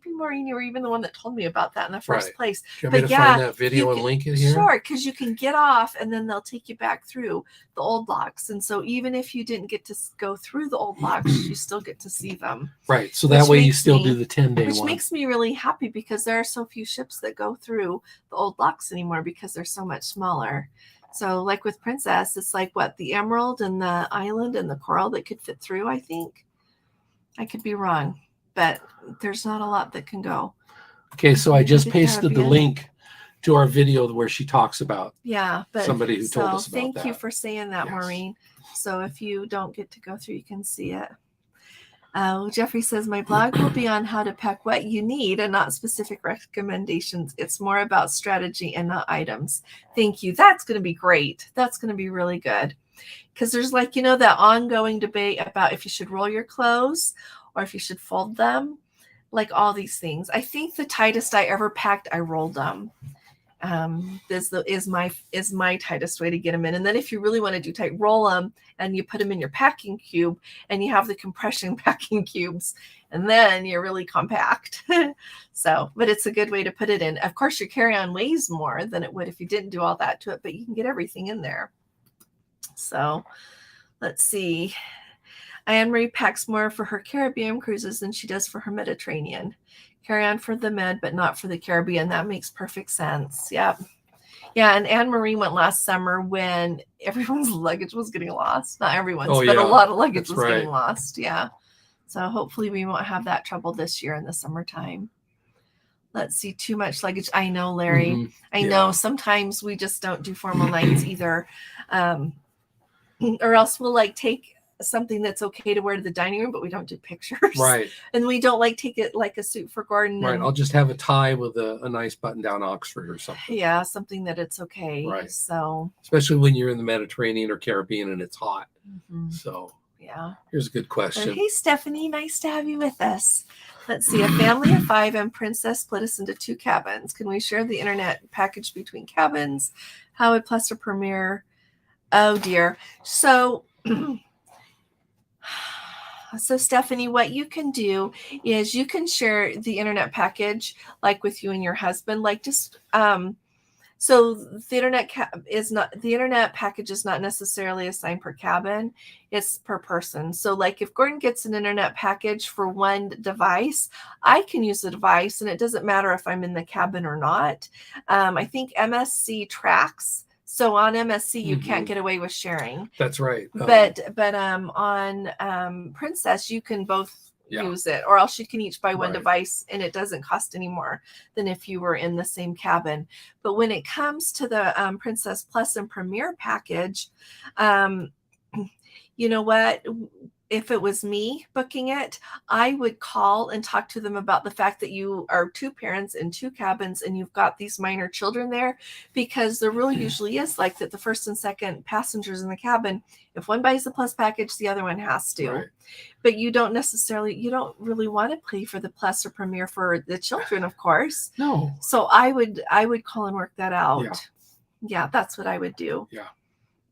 Maureen, you were even the one that told me about that in the first place. Do you want me to find that video and link it here? Sure, because you can get off and then they'll take you back through the old locks. And so even if you didn't get to go through the old locks, you still get to see them. Right. So that way you still do the 10-day one. Which makes me really happy because there are so few ships that go through the old locks anymore because they're so much smaller. So like with Princess, it's like the Emerald and the Island and the Coral that could fit through, I think. I could be wrong, but there's not a lot that can go. Okay, so I just pasted the link to our video where she talks about but somebody who told us about that. Thank you for saying that, Maureen. So if you don't get to go through, you can see it. Jeffrey says, my blog will be on how to pack what you need and not specific recommendations. It's more about strategy and not items. Thank you. That's going to be great. That's going to be really good. Because there's that ongoing debate about if you should roll your clothes or if you should fold them, like all these things. I think the tightest I ever packed, I rolled them. This is my tightest way to get them in. And then if you really want to do tight, roll them and you put them in your packing cube and you have the compression packing cubes and then you're really compact. But it's a good way to put it in. Of course, your carry-on weighs more than it would if you didn't do all that to it, but you can get everything in there. So let's see. Anne-Marie packs more for her Caribbean cruises than she does for her Mediterranean. Carry on for the Med, but not for the Caribbean. That makes perfect sense. Yep. Yeah, and Anne-Marie went last summer when everyone's luggage was getting lost. Not everyone's, but a lot of luggage was getting lost. Yeah. So hopefully we won't have that trouble this year in the summertime. Let's see, too much luggage. I know, Larry. I know sometimes we just don't do formal nights either. Or else we'll take something that's okay to wear to the dining room, but we don't do pictures. Right. And we don't take it like a suit for Gordon. Right. I'll just have a tie with a nice button-down Oxford or something. Yeah, something that it's okay. Right. So especially when you're in the Mediterranean or Caribbean and it's hot. So yeah. Here's a good question. Hey, Stephanie, nice to have you with us. Let's see. A family of 5 and Princess split us into 2 cabins. Can we share the internet package between cabins? How would plus or premier? Oh dear. So Stephanie, what you can do is you can share the internet package with you and your husband, just So the internet package is not necessarily assigned per cabin. It's per person. So like if Gordon gets an internet package for one device, I can use the device and it doesn't matter if I'm in the cabin or not. I think MSC tracks. So on MSC, you can't get away with sharing. That's right. But on Princess, you can both use it, or else you can each buy one device and it doesn't cost any more than if you were in the same cabin. But when it comes to the Princess Plus and Premier package, you know what? If it was me booking it, I would call and talk to them about the fact that you are two parents in two cabins and you've got these minor children there, because the rule usually is like that the first and second passengers in the cabin, if one buys the Plus package, the other one has to. Right. But you don't really want to pay for the Plus or Premier for the children, of course. No. So I would call and work that out. Yeah, that's what I would do. Yeah.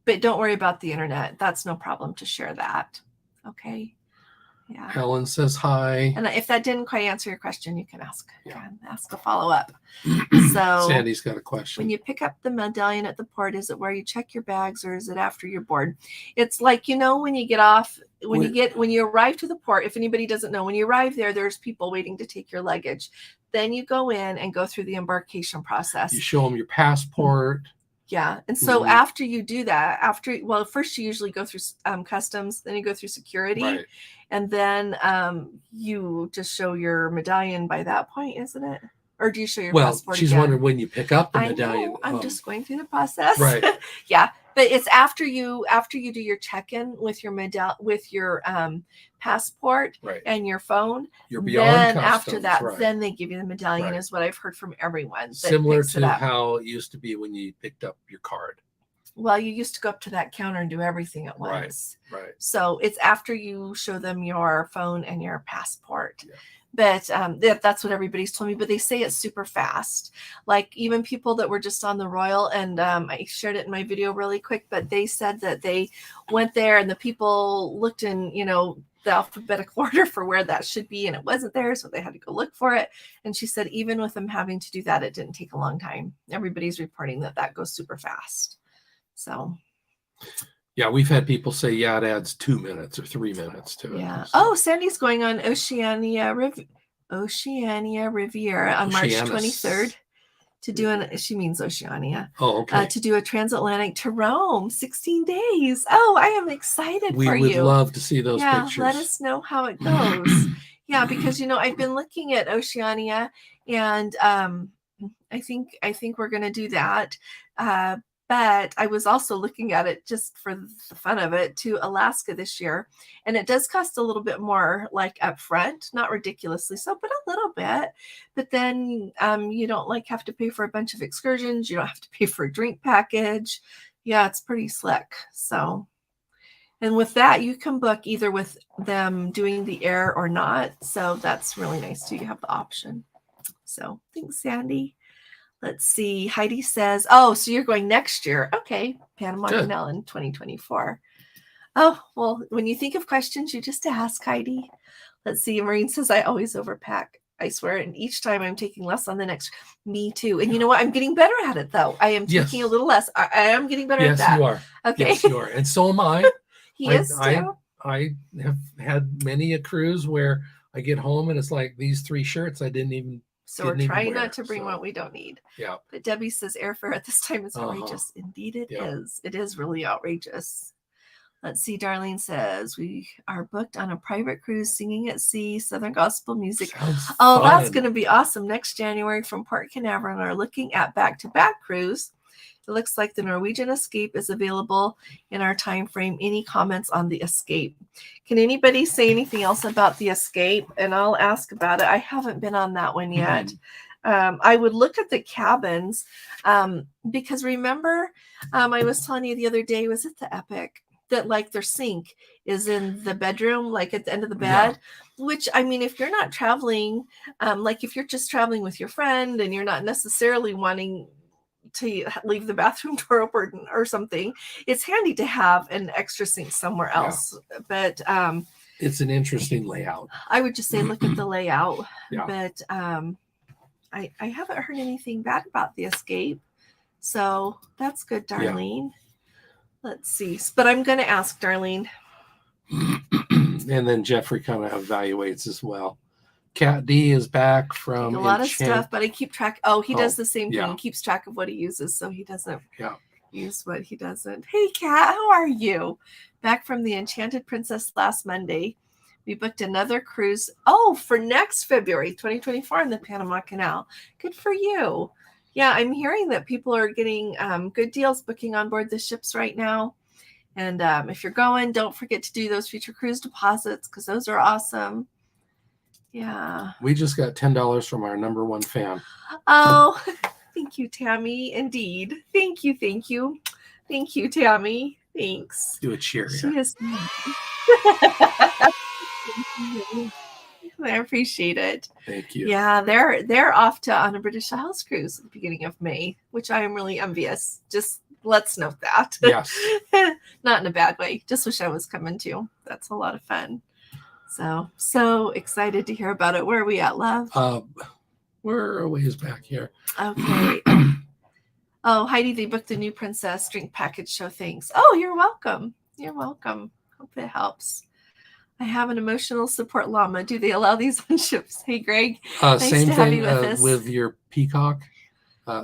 But don't worry about the internet. That's no problem to share that. Okay. Yeah. Helen says hi. And if that didn't quite answer your question, you can ask a follow-up. So Sandy's got a question. When you pick up the medallion at the port, is it where you check your bags or is it after you're board? It's like, when you get off, when you arrive to the port, if anybody doesn't know, when you arrive there, there's people waiting to take your luggage. Then you go in and go through the embarkation process. You show them your passport. Yeah. And so after you do that, first you usually go through customs, then you go through security, and then you just show your medallion by that point, isn't it? Or do you show your passport she's again? wondering when you pick up the medallion. I'm just going through the process. Right. Yeah. But it's after you do your check-in with your passport and your phone. You're beyond then customs, after that, then they give you the medallion, is what I've heard from everyone. Similar to how it used to be when you picked up your card. Well, you used to go up to that counter and do everything at once. Right. So it's after you show them your phone and your passport. Yeah. But that's what everybody's told me. But they say it's super fast. Like even people that were just on the Royal, and I shared it in my video really quick, but they said that they went there and the people looked in, the alphabetical order for where that should be, and it wasn't there, so they had to go look for it. And she said even with them having to do that, it didn't take a long time. Everybody's reporting that goes super fast. So yeah, we've had people say, it adds 2 minutes or 3 minutes to it. Yeah. So. Oh, Sandy's going on Oceania Riviera on March 23rd to do she means Oceania. Oh, okay. To do a transatlantic to Rome, 16 days. Oh, I am excited for you. We would love to see those pictures. Let us know how it goes. Yeah, because I've been looking at Oceania, and I think we're going to do that. But I was also looking at it just for the fun of it to Alaska this year. And it does cost a little bit more, like up front, not ridiculously so, but a little bit. But then you don't have to pay for a bunch of excursions. You don't have to pay for a drink package. Yeah, it's pretty slick. So, and with that, you can book either with them doing the air or not. So that's really nice too. You have the option. So thanks, Sandy. Let's see. Heidi says, so you're going next year. Okay. Panama Canal in 2024. Oh, well, when you think of questions, you just ask, Heidi. Let's see. Maureen says, I always overpack. I swear. And each time I'm taking less on the next. Me too. And you know what? I'm getting better at it, though. I am taking a little less. I am getting better at that. Yes, you are. Okay. Yes, you are. And so am I. He is too. I have had many a cruise where I get home and it's like these 3 shirts I didn't even. So we're trying not to bring what we don't need. Yeah. But Debbie says airfare at this time is outrageous. Indeed it is. It is really outrageous. Let's see. Darlene says we are booked on a private cruise singing at sea, Southern gospel music. That's going to be awesome. Next January from Port Canaveral, are looking at back-to-back cruise. It looks like the Norwegian Escape is available in our time frame. Any comments on the Escape? Can anybody say anything else about the Escape? And I'll ask about it. I haven't been on that one yet. I would look at the cabins because remember, I was telling you the other day, was it the Epic, that like their sink is in the bedroom, like at the end of the bed, which, I mean, if you're not traveling, like if you're just traveling with your friend and you're not necessarily wanting to leave the bathroom door open or something, it's handy to have an extra sink somewhere else. But it's an interesting layout. I would just say look at the layout. But I haven't heard anything bad about the Escape. So that's good, Darlene. Let's see. But I'm going to ask Darlene. And then Jeffrey kind of evaluates as well. Cat D is back from a lot of stuff, but I keep track. Oh, he does the same thing. He keeps track of what he uses, so he doesn't use what he doesn't. Hey, Cat, how are you? Back from the Enchanted Princess last Monday. We booked another cruise. Oh, for next February, 2024 in the Panama Canal. Good for you. Yeah, I'm hearing that people are getting good deals booking on board the ships right now. And if you're going, don't forget to do those future cruise deposits because those are awesome. Yeah. We just got $10 from our number one fan. Oh, thank you, Tammy. Indeed. Thank you. Thank you. Thank you, Tammy. Thanks. Do a cheer. She is. I appreciate it. Thank you. Yeah, they're off to on a British Isles cruise at the beginning of May, which I am really envious. Just let's note that. Yes. Not in a bad way. Just wish I was coming too. That's a lot of fun. So excited to hear about it. Where are we at, love? We're a ways back here. Okay. Oh, Heidi, they booked a new princess drink package show. Thanks. Oh, you're welcome. You're welcome. Hope it helps. I have an emotional support llama. Do they allow these on ships? Hey, Greg. Nice same to have thing you with us. with your peacock.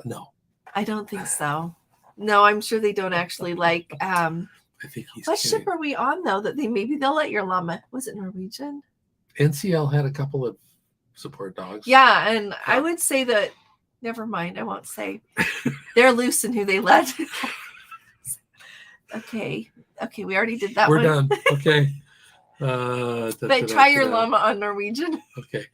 No. I don't think so. No, I'm sure they don't actually like. I think he's what kidding. ship are we on though? That maybe they'll let your llama. Was it Norwegian? NCL had a couple of support dogs. Yeah, and I would say that. Never mind. I won't say. They're loose in who they let. Okay. We already did that. We're one. done. Okay. But try your llama on Norwegian. Okay.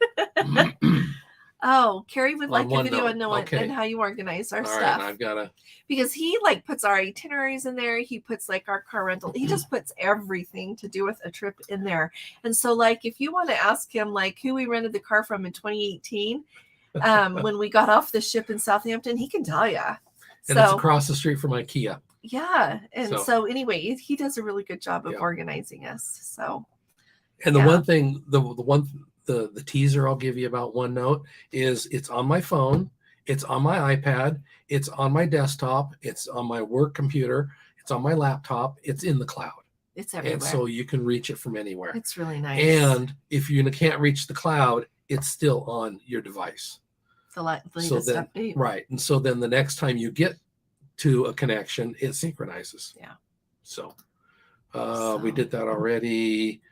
Oh, Carrie would like a video note. on knowing and how you organize our stuff. Right, I've got to. Because he like puts our itineraries in there. He puts like our car rental. He just puts everything to do with a trip in there. And so like if you want to ask him like who we rented the car from in 2018, when we got off the ship in Southampton, he can tell you. And it's across the street from IKEA. Yeah. And so anyway, he does a really good job of organizing us. So. And the one thing, the teaser I'll give you about OneNote is it's on my phone, it's on my iPad, it's on my desktop, it's on my work computer, it's on my laptop, it's in the cloud. It's everywhere. And so you can reach it from anywhere. It's really nice. And if you can't reach the cloud, it's still on your device. The latest update. Right. And so then the next time you get to a connection, it synchronizes. Yeah. So we did that already.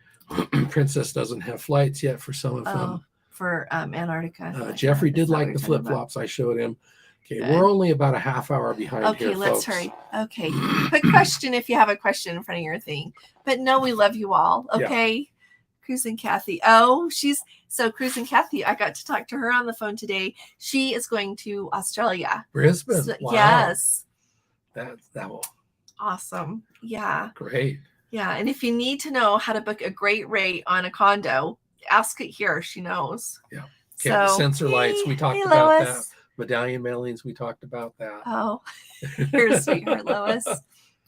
Princess doesn't have flights yet for some of them. For Antarctica. Jeffrey did like the flip-flops I showed him. Okay, good. We're only about a half hour behind here, let's folks. hurry. Okay. Quick question if you have a question in front of your thing. But no, we love you all. Okay. Yeah. Cruising Kathy. Oh, Cruising Kathy. I got to talk to her on the phone today. She is going to Australia. Brisbane. Wow. Yes. That will. Awesome. Yeah. Great. Yeah. And if you need to know how to book a great rate on a condo, ask it here. She knows. Yeah. Okay, sensor lights. We talked about that. Medallion mailings. We talked about that. Oh, you're a sweetheart, Lois.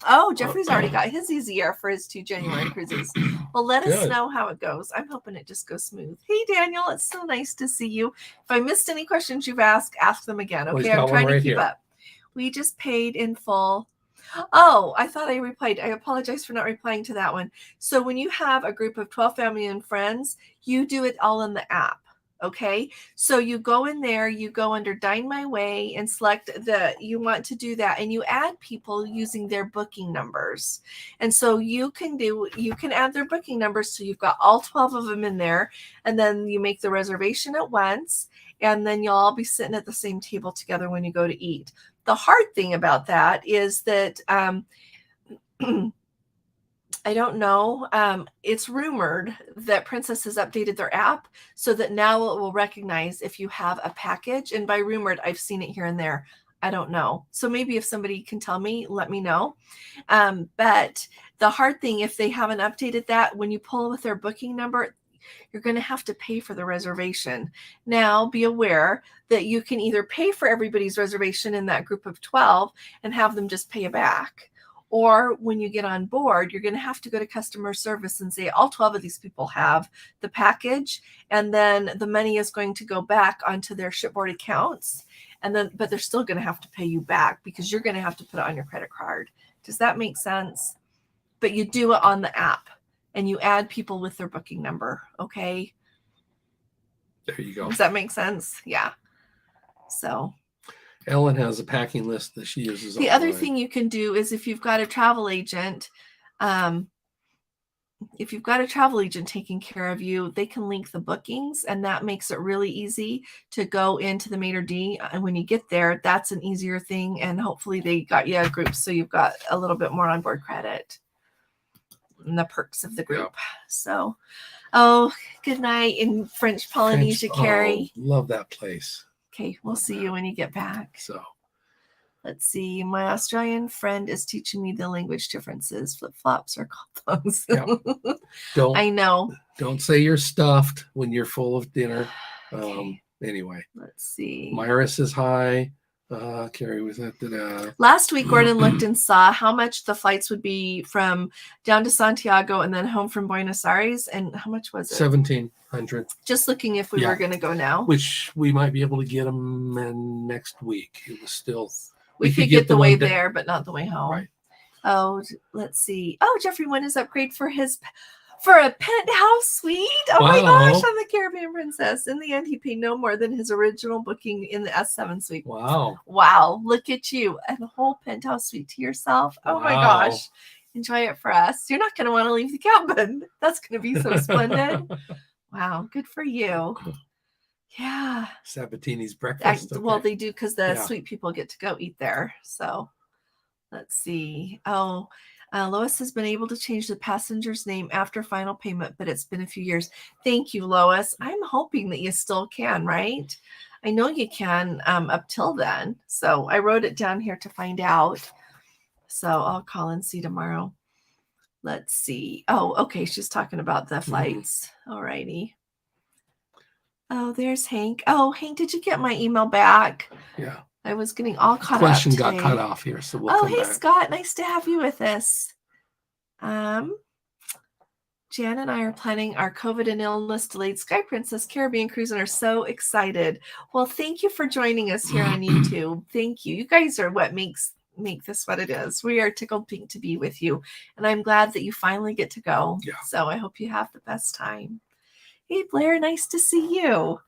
Oh, Jeffrey's already got his easy air for his 2 January cruises. Well, let us know how it goes. I'm hoping it just goes smooth. Hey, Daniel, it's so nice to see you. If I missed any questions you've asked, ask them again. Okay, I'm trying to keep up. We just paid in full. Oh, I thought I replied. I apologize for not replying to that one. So when you have a group of 12 family and friends, you do it all in the app. Okay, so you go in there, you go under Dine My Way and select you want to do that, and you add people using their booking numbers. And so you can add their booking numbers, so you've got all 12 of them in there, and then you make the reservation at once, and then you'll all be sitting at the same table together when you go to eat. The hard thing about that is that I don't know. It's rumored that Princess has updated their app so that now it will recognize if you have a package. And by rumored, I've seen it here and there. I don't know. So maybe if somebody can tell me, let me know. But the hard thing, if they haven't updated that, when you pull with their booking number, you're going to have to pay for the reservation. Now, be aware that you can either pay for everybody's reservation in that group of 12 and have them just pay it back. Or when you get on board, you're going to have to go to customer service and say, all 12 of these people have the package, and then the money is going to go back onto their shipboard accounts. and then but they're still going to have to pay you back because you're going to have to put it on your credit card. Does that make sense? But you do it on the app and you add people with their booking number. Okay. There you go. Does that make sense? Yeah. So Ellen has a packing list that she uses. The other thing you can do is if you've got a travel agent, taking care of you, they can link the bookings, and that makes it really easy to go into the maitre d'. And when you get there, that's an easier thing. And hopefully they got you a group, so you've got a little bit more onboard credit and the perks of the group. Yeah. So, good night in French Polynesia, Carrie. Love that place. Okay, we'll see you when you get back. So. Let's see. My Australian friend is teaching me the language differences. Flip-flops are called those. Yeah. I know. Don't say you're stuffed when you're full of dinner. Okay. Anyway. Let's see. Myra says hi. Carrie was at the... Last week, Gordon looked and saw how much the flights would be from down to Santiago and then home from Buenos Aires. And how much was it? $1,700. Just looking if we were going to go now. Which we might be able to get them next week. It was still... We could get the way there, but not the way home. Right. Oh, let's see. Oh, Jeffrey won his upgrade for a penthouse suite. Oh my gosh, on the Caribbean Princess. In the end, he paid no more than his original booking in the S7 suite. Wow. Wow. Look at you. And a whole penthouse suite to yourself. Oh my gosh. Enjoy it for us. You're not going to want to leave the cabin. That's going to be so splendid. Wow. Good for you. Yeah. Sabatini's breakfast. Okay. Well, they do because the sweet people get to go eat there. So let's see. Oh, Lois has been able to change the passenger's name after final payment, but it's been a few years. Thank you, Lois. I'm hoping that you still can, right? I know you can up till then. So I wrote it down here to find out. So I'll call and see tomorrow. Let's see. Oh, okay. She's talking about the flights. All righty. Oh, there's Hank. Oh, Hank, did you get my email back? Yeah. I was getting all caught up. Question got cut off here, so we'll come hey, back. Scott. Nice to have you with us. Jan and I are planning our COVID and illness delayed Sky Princess Caribbean cruise and are so excited. Well, thank you for joining us here on YouTube. Thank you. You guys are what make this what it is. We are tickled pink to be with you, and I'm glad that you finally get to go. Yeah. So I hope you have the best time. Hey, Blair, nice to see you.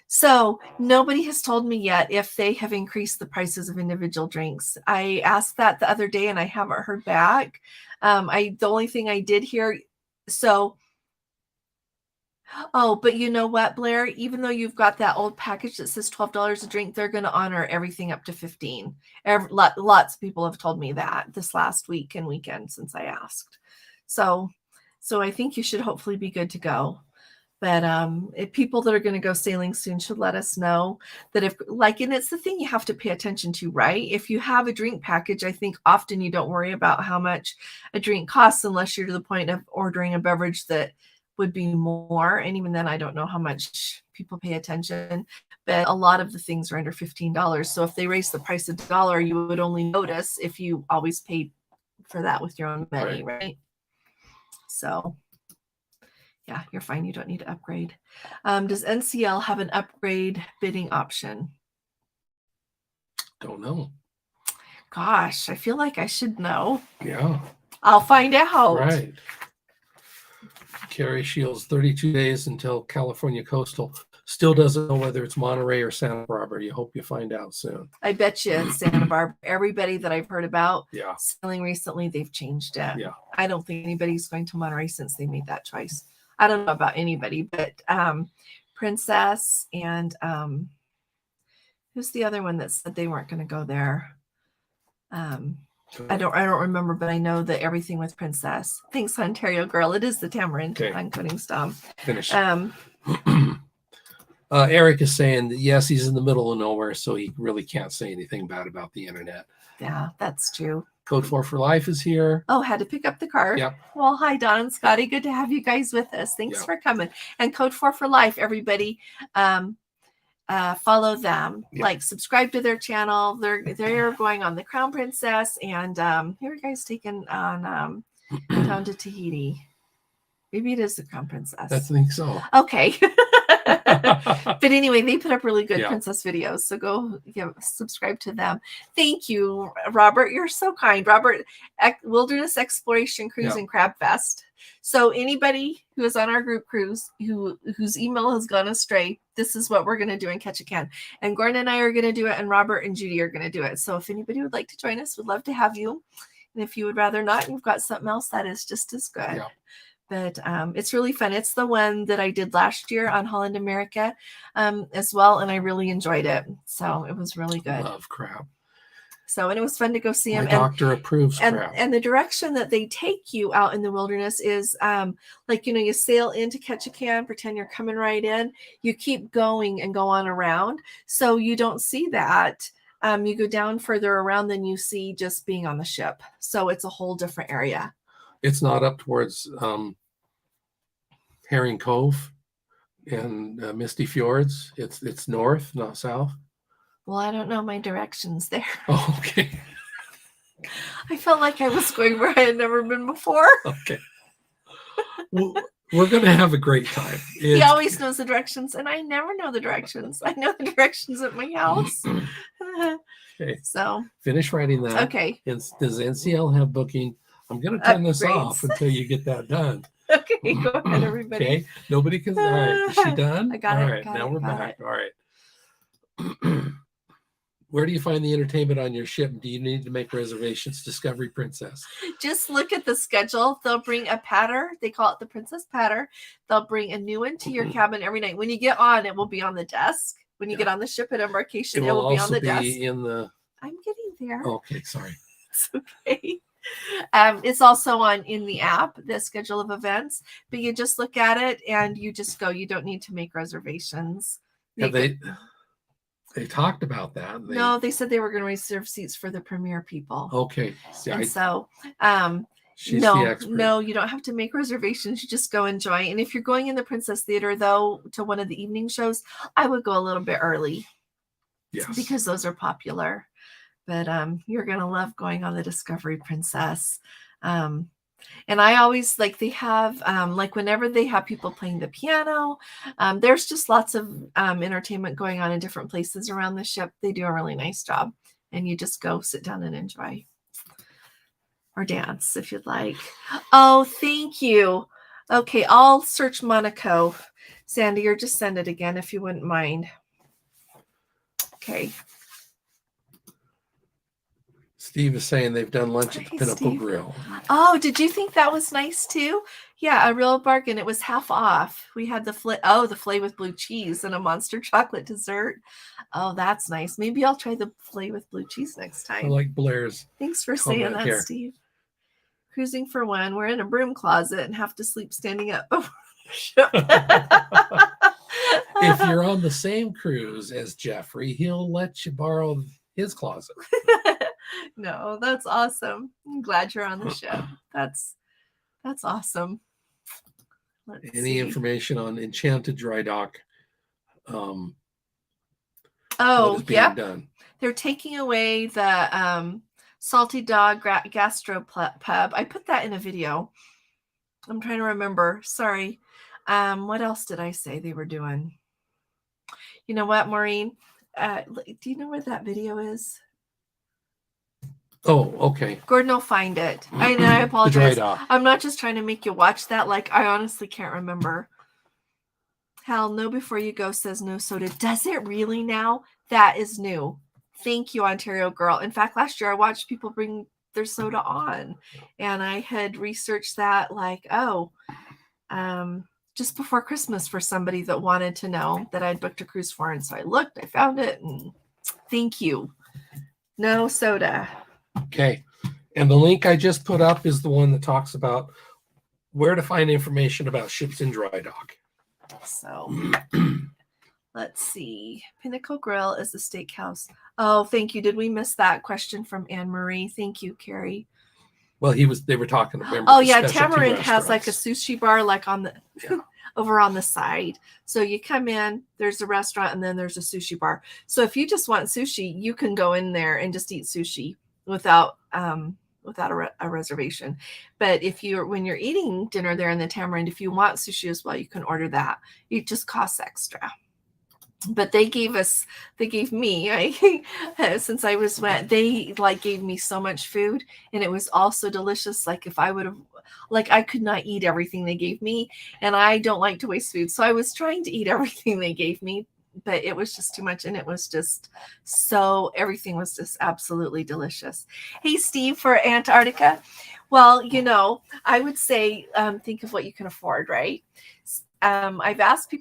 So nobody has told me yet if they have increased the prices of individual drinks. I asked that the other day and I haven't heard back. The only thing I did hear, but you know what, Blair, even though you've got that old package that says $12 a drink, they're going to honor everything up to $15. Lots of people have told me that this last week and weekend since I asked. So I think you should hopefully be good to go. But if people that are going to go sailing soon should let us know that and it's the thing you have to pay attention to, right? If you have a drink package, I think often you don't worry about how much a drink costs unless you're to the point of ordering a beverage that would be more. And even then, I don't know how much people pay attention. But a lot of the things are under $15. So if they raise the price $1, you would only notice if you always paid for that with your own money, right? So, yeah, you're fine. You don't need to upgrade. Does NCL have an upgrade bidding option? Don't know. Gosh, I feel like I should know. Yeah. I'll find out. Right. Carrie Shields, 32 days until California Coastal. Still doesn't know whether it's Monterey or Santa Barbara. You hope you find out soon. I bet you it's Santa Barbara. Everybody that I've heard about sailing recently, they've changed it. Yeah. I don't think anybody's going to Monterey since they made that choice. I don't know about anybody, but Princess and who's the other one that said they weren't going to go there? I don't remember, but I know that everything with Princess. Thanks, Ontario girl. It is the Tamarind. Okay. I'm quitting Stomp. Finish. Eric is saying that yes, he's in the middle of nowhere, so he really can't say anything bad about the internet. Yeah, that's true. Code 4 for Life is here. Oh, had to pick up the car. Yep. Well, hi, Don and Scotty. Good to have you guys with us. Thanks for coming. And Code 4 for Life, everybody. Follow them. Like, subscribe to their channel. They're going on the Crown Princess, and here you guys taking on down to Tahiti. Maybe it is the Crown Princess. I think so. Okay. But anyway, they put up really good Yeah. princess videos, so go subscribe to them. Thank you, Robert. You're so kind. Robert, Wilderness Exploration Cruise and Crab Fest. So anybody who is on our group cruise whose email has gone astray, this is what we're going to do in Ketchikan. And Gordon and I are going to do it, and Robert and Judy are going to do it. So if anybody would like to join us, we'd love to have you. And if you would rather not, you've got something else that is just as good. Yeah. But it's really fun. It's the one that I did last year on Holland America as well, and I really enjoyed it. So it was really good. Love crab. So, and it was fun to go see him. My doctor approves crab. And the direction that they take you out in the wilderness is like, you know, you sail into Ketchikan, pretend you're coming right in. You keep going and go on around. So you don't see that. You go down further around than you see just being on the ship. So it's a whole different area. It's not up towards Herring Cove and Misty Fjords. It's north, not south. Well, I don't know my directions there. Oh, okay. I felt like I was going where I had never been before. Okay. Well, we're going to have a great time. He always knows the directions, and I never know the directions. I know the directions at my house. Okay. So finish writing that. Okay. Does NCL have booking? I'm going to turn this off until you get that done. Okay, go ahead, everybody. Okay, nobody can. All right, is she done? I got it. All right, now we're back. All right. Where do you find the entertainment on your ship? Do you need to make reservations? Discovery Princess. Just look at the schedule. They'll bring a patter. They call it the Princess Patter. They'll bring a new one to your cabin every night. When you get on, it will be on the desk. When you get on the ship at embarkation, it will be on the desk. In the. I'm getting there. Okay, sorry. It's okay. It's also in the app, the schedule of events, but you just look at it and you just go. You don't need to make reservations. They talked about that. No, they said they were going to reserve seats for the premier people. Okay. She's the expert. No, you don't have to make reservations. You just go enjoy. And if you're going in the Princess Theater, though, to one of the evening shows, I would go a little bit early. Yes. Because those are popular. But you're going to love going on the Discovery Princess. And I always they have whenever they have people playing the piano, there's just lots of entertainment going on in different places around the ship. They do a really nice job, and you just go sit down and enjoy or dance if you'd like. Oh, thank you. Okay, I'll search Monaco. Sandy, or just send it again if you wouldn't mind. Okay. Steve is saying they've done lunch at the Pinnacle Grill. Oh, did you think that was nice too? Yeah, a real bargain. It was half off. We had the filet with blue cheese and a monster chocolate dessert. Oh, that's nice. Maybe I'll try the filet with blue cheese next time. I like Blair's. Thanks for saying that, here. Steve. Cruising for one. We're in a broom closet and have to sleep standing up before the ship. If you're on the same cruise as Jeffrey, he'll let you borrow his closet. No, that's awesome. I'm glad you're on the ship. That's awesome. Any information on Enchanted Dry Dock? Done? They're taking away the Salty Dog Gastro Pub. I put that in a video. I'm trying to remember. Sorry. What else did I say they were doing? You know what, Maureen? Do you know where that video is? Oh, okay. Gordon will find it. I apologize. I'm not just trying to make you watch that. I honestly can't remember. Hal, no before you go says no soda. Does it really now? That is new. Thank you, Ontario girl. In fact, last year I watched people bring their soda on, and I had researched that just before Christmas for somebody that wanted to know that I'd booked a cruise for. And so I looked, I found it, and thank you. No soda. Okay. And the link I just put up is the one that talks about where to find information about ships in dry dock. So let's see. Pinnacle Grill is a steakhouse. Oh, thank you. Did we miss that question from Anne Marie? Thank you, Carrie. Well, they were talking about. Oh yeah, Tamarind has a sushi bar on the over on the side. So you come in, there's a restaurant, and then there's a sushi bar. So if you just want sushi, you can go in there and just eat sushi without without a reservation. But when you're eating dinner there in the Tamarind, if you want sushi as well, you can order that. It just costs extra. But they gave me, since I was wet, they like gave me so much food, and it was also delicious. Like if I would have, like I could not eat everything they gave me, and I don't like to waste food. So I was trying to eat everything they gave me, but it was just too much. And it was just everything was just absolutely delicious. Hey, Steve, for Antarctica. Well, I would say, think of what you can afford, right? I've asked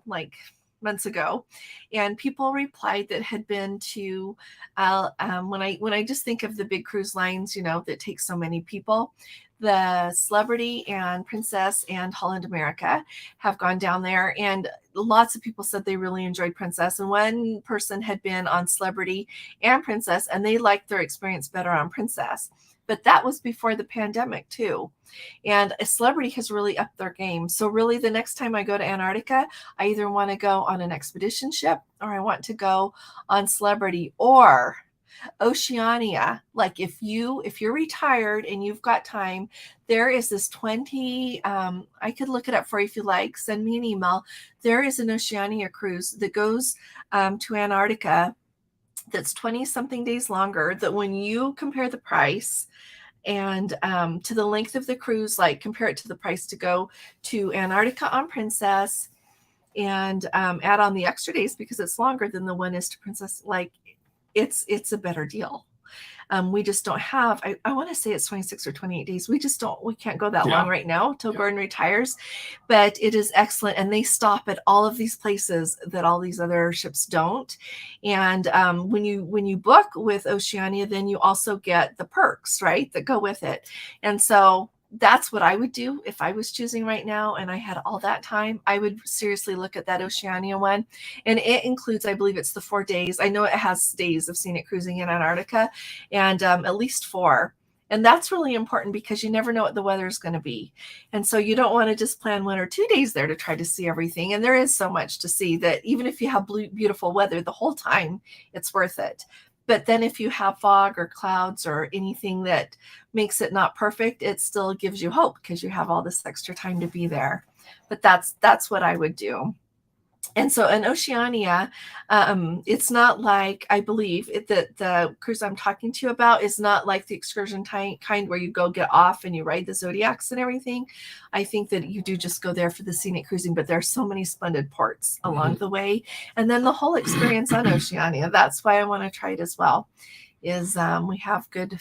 like months ago, and people replied that had been to when I just think of the big cruise lines, that take so many people, the Celebrity and Princess and Holland America have gone down there, and lots of people said they really enjoyed Princess, and one person had been on Celebrity and Princess, and they liked their experience better on Princess. But that was before the pandemic too. And a Celebrity has really upped their game. So really the next time I go to Antarctica, I either want to go on an expedition ship, or I want to go on Celebrity or Oceania. Like if you're retired and you've got time, there is this 20, I could look it up for you if you like, send me an email. There is an Oceania cruise that goes to Antarctica that's 20 something days longer, that when you compare the price and to the length of the cruise, like compare it to the price to go to Antarctica on Princess and add on the extra days because it's longer than the one is to Princess, like it's a better deal. We just don't have, I want to say it's 26 or 28 days. We can't go that long right now till Gordon retires, but it is excellent. And they stop at all of these places that all these other ships don't. And when you book with Oceania, then you also get the perks, right, that go with it. And so that's what I would do if I was choosing right now and I had all that time. I would seriously look at that Oceania one. And it includes, I believe it's the 4 days. I know it has days of scenic cruising in Antarctica, and at least 4. And that's really important because you never know what the weather is going to be. And so you don't want to just plan 1 or 2 days there to try to see everything. And there is so much to see that even if you have beautiful weather the whole time, it's worth it. But then if you have fog or clouds or anything that makes it not perfect, it still gives you hope because you have all this extra time to be there. But that's what I would do. And so in Oceania, it's not like, I believe that the cruise I'm talking to you about is not like the excursion kind where you go get off and you ride the Zodiacs and everything. I think that you do just go there for the scenic cruising, but there are so many splendid ports along the way. And then the whole experience on Oceania, that's why I want to try it as well, is we have good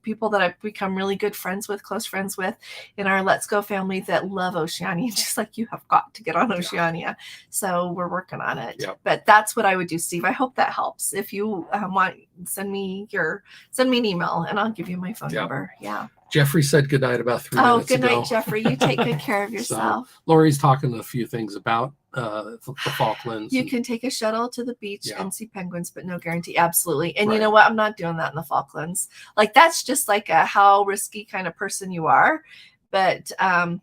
people that I've become really good friends with, close friends with in our Let's Go family that love Oceania, just like you have got to get on Oceania. So we're working on it. But that's what I would do, Steve. I hope that helps. If you want, send me an email and I'll give you my phone number. Yeah. Jeffrey said good night about 3 minutes ago. Good night, Jeffrey. You take good care of yourself. So, Lori's talking a few things about the Falklands. You can take a shuttle to the beach and see penguins, but no guarantee. Absolutely. And you know what? I'm not doing that in the Falklands. Like that's just like a how risky kind of person you are. But I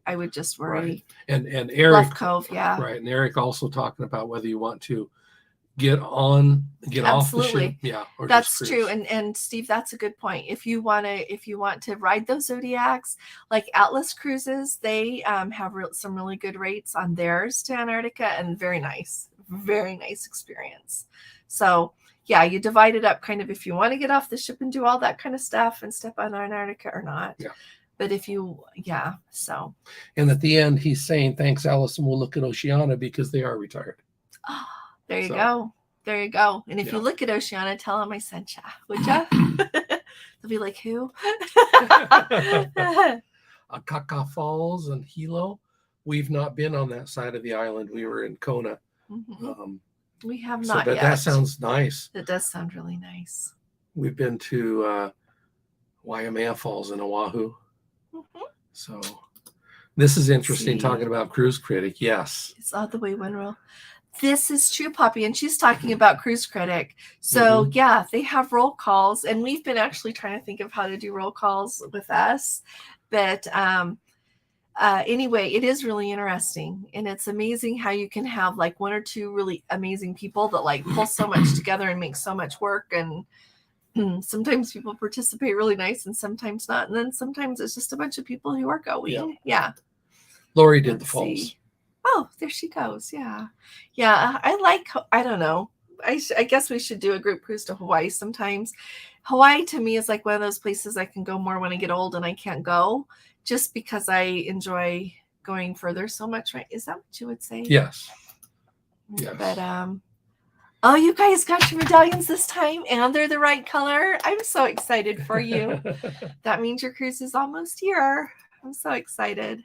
would just worry. Right. And Eric, Bluff Cove, right. And Eric also talking about whether you want to get off the ship. Yeah, or that's true. And Steve, that's a good point. If you want to ride those Zodiacs, like Atlas Cruises, they have some really good rates on theirs to Antarctica, and very nice experience. So yeah, you divide it up kind of if you want to get off the ship and do all that kind of stuff and step on Antarctica or not. Yeah. But if you, so. And at the end, he's saying, thanks, Allison. We'll look at Oceania because they are retired. Oh, there you go. There you go. And if you look at Oceania, tell them I sent you. Would you? They'll be like, who? Akaka Falls and Hilo. We've not been on that side of the island. We were in Kona. We have not but yet. That sounds nice. It does sound really nice. We've been to Waimea Falls in Oahu. So this is interesting, talking about Cruise Critic. Yes. It's all the way Winrow. This is true, Poppy, and she's talking about Cruise Critic. So they have roll calls, and we've been actually trying to think of how to do roll calls with us. But anyway, it is really interesting, and it's amazing how you can have like 1 or 2 really amazing people that like pull so much together and make so much work. And sometimes people participate really nice and sometimes not. And then sometimes it's just a bunch of people who are going. Yeah. Lori did the falls. Oh, there she goes. Yeah. I don't know. I guess we should do a group cruise to Hawaii sometimes. Hawaii to me is like one of those places I can go more when I get old and I can't go, just because I enjoy going further so much, right? Is that what you would say? Yes. But oh, you guys got your medallions this time and they're the right color. I'm so excited for you. That means your cruise is almost here. I'm so excited.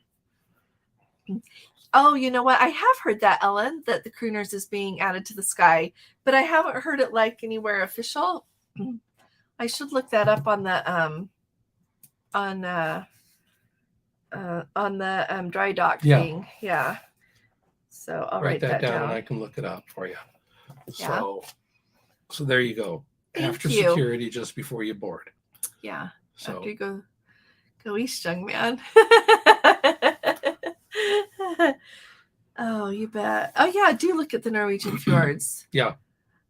Oh, you know what? I have heard that, Ellen, that the Crooners is being added to the sky, but I haven't heard it like anywhere official. I should look that up on the dry dock thing. Yeah. So I'll write that down and I can look it up for you. Yeah. So there you go. After security, just before you board. Yeah. So after you go east, young man. Oh, you bet. Oh yeah, do look at the Norwegian fjords. Yeah.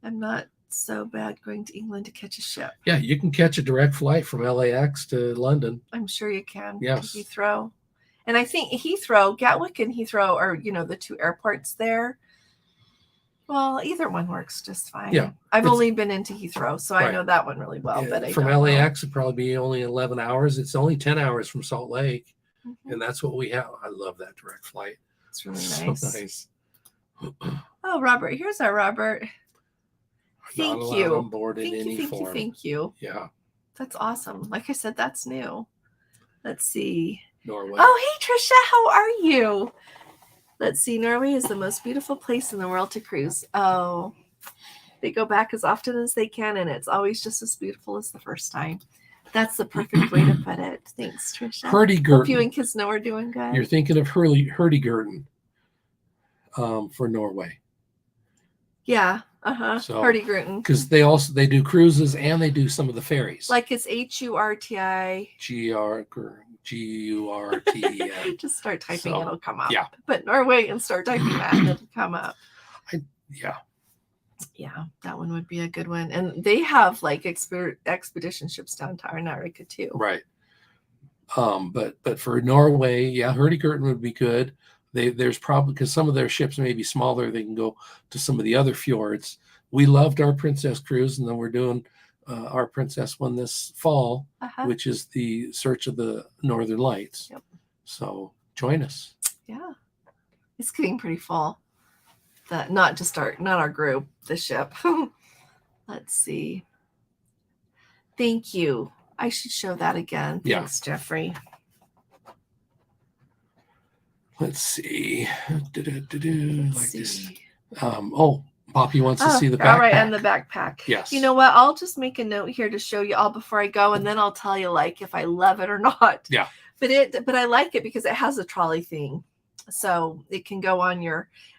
I'm not so bad going to England to catch a ship. Yeah, you can catch a direct flight from LAX to London. I'm sure you can. Yes. Heathrow. And I think Heathrow, Gatwick and Heathrow are, the two airports there. Well, either one works just fine. Yeah. I've only been into Heathrow, so I know that one really well. But from LAX, it'd probably be only 11 hours. It's only 10 hours from Salt Lake. Mm-hmm. And that's what we have. I love that direct flight. It's really nice. So nice. Oh, Robert. Here's our Robert. Thank you. On board in any form. Thank you. Yeah. That's awesome. Like I said, that's new. Let's see. Norway. Oh, hey, Trisha. How are you? Let's see. Norway is the most beautiful place in the world to cruise. Oh, they go back as often as they can, and it's always just as beautiful as the first time. That's the perfect way to put it. Thanks, Trisha. Hurdy-gurdy. Hope you and kids know we're doing good. You're thinking of hurdy-gurdy for Norway. Yeah. So, hurdy-gurdy. Because they do cruises and they do some of the ferries. Like it's HURTI. GURTEN. Just start typing, it'll come up. Yeah. Put Norway and start typing that, and it'll come up. Yeah, that one would be a good one. And they have like expedition ships down to Antarctica too. Right. But for Norway, hurdy-gurdy would be good. There's probably, because some of their ships may be smaller, they can go to some of the other fjords. We loved our Princess cruise, and then we're doing our Princess one this fall, which is the Search of the Northern Lights. Yep. So join us. Yeah, it's getting pretty full. Not our group, the ship. Let's see. Thank you. I should show that again. Thanks, Jeffrey. Let's see. This. Poppy wants to see the backpack. All right, and the backpack. Yes. You know what? I'll just make a note here to show you all before I go, and then I'll tell you like if I love it or not. Yeah. But I like it because it has a trolley thing. So it can go on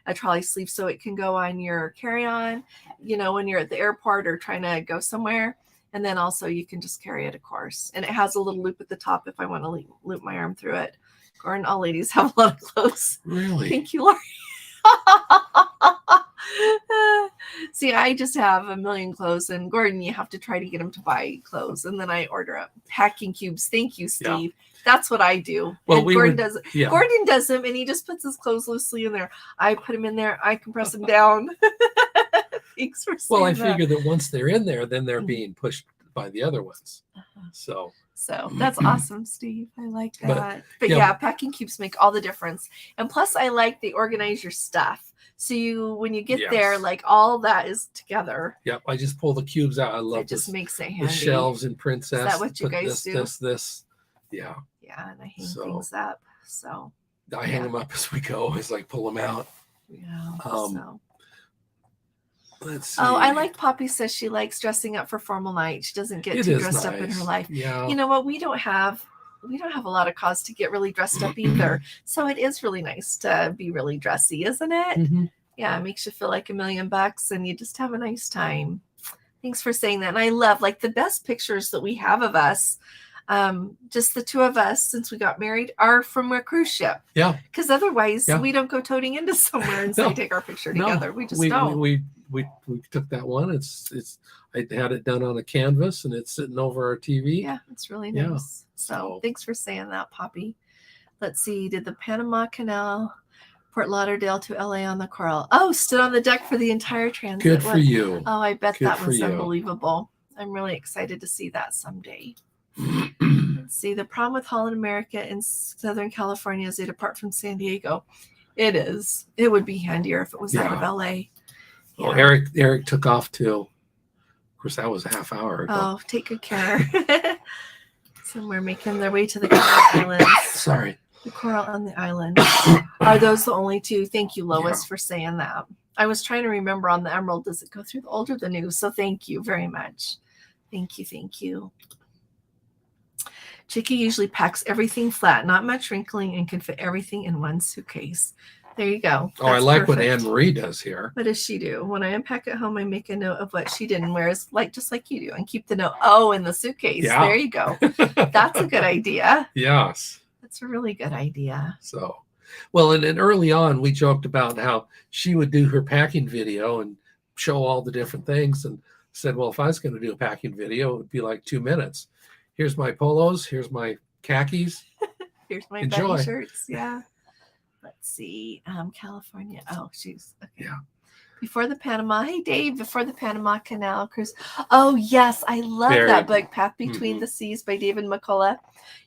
a trolley sleeve, so it can go on your carry-on, when you're at the airport or trying to go somewhere. And then also you can just carry it, of course. And it has a little loop at the top if I want to loop my arm through it. Gordon, all ladies have a lot of clothes. Really? Thank you, Lori. See, I just have a million clothes, and Gordon, you have to try to get him to buy clothes, and then I order up packing cubes. Thank you, Steve. Yeah. That's what I do. Well, and Gordon does it. Yeah. Gordon does them, and he just puts his clothes loosely in there. I put them in there. I compress them down. Thanks for saying I figure that once they're in there, then they're being pushed by the other ones. So that's awesome, Steve. I like that. But packing cubes make all the difference. And plus, I like they organize your stuff. So when you get there, like all that is together. Yep. I just pull the cubes out. I love it. Just makes it handy. The shelves in Princess. Is that what you guys do? This. Yeah. Yeah, and I hang things up. So I hang them up as we go, as I pull them out. Yeah. Let's see. Oh, I like Poppy says she likes dressing up for formal night. She doesn't get too dressed up in her life. Yeah. You know what? We don't have a lot of cause to get really dressed up either. So it is really nice to be really dressy, isn't it? Mm-hmm. Yeah, it makes you feel like $1,000,000 and you just have a nice time. Thanks for saying that. And I love like the best pictures that we have of us. Just the two of us since we got married are from a cruise ship. Yeah. Because otherwise we don't go toting into somewhere and say take our picture together. We just don't. we took that one. I had it done on a canvas and it's sitting over our TV. Yeah, it's really nice. Yeah. So thanks for saying that, Poppy. Let's see. Did the Panama Canal, Fort Lauderdale to LA on the Coral? Oh, stood on the deck for the entire transit. Good for you. Oh, I bet Good that for was you. unbelievable. I'm really excited to see that someday. Let's see. The problem with Holland America in Southern California is they depart from San Diego. It is. It would be handier if it was out of LA. Well, Eric took off too. Of course, that was a half hour ago. Oh, take good care. Somewhere making their way to the Coral Islands. Sorry. The Coral on the island. Are those the only two? Thank you, Lois, for saying that. I was trying to remember on the Emerald, does it go through the old or the new? So thank you very much. Thank you. Thank you. Chicky usually packs everything flat, not much wrinkling, and can fit everything in one suitcase. There you go. Oh, I like what Anne Marie does here. What does she do? When I unpack at home, I make a note of what she did and wears, just like you do, and keep the note in the suitcase. Yeah. There you go. That's a good idea. Yes. That's a really good idea. So, well, and early on, we joked about how she would do her packing video and show all the different things, and said, well, if I was going to do a packing video, it would be like 2 minutes. Here's my polos. Here's my khakis. Here's my baggy shirts. Yeah. Let's see. California. Oh, she's okay. Yeah. Before the Panama. Hey, Dave. Before the Panama Canal cruise. Oh, yes. I love that book, Path Between the Seas by David McCullough.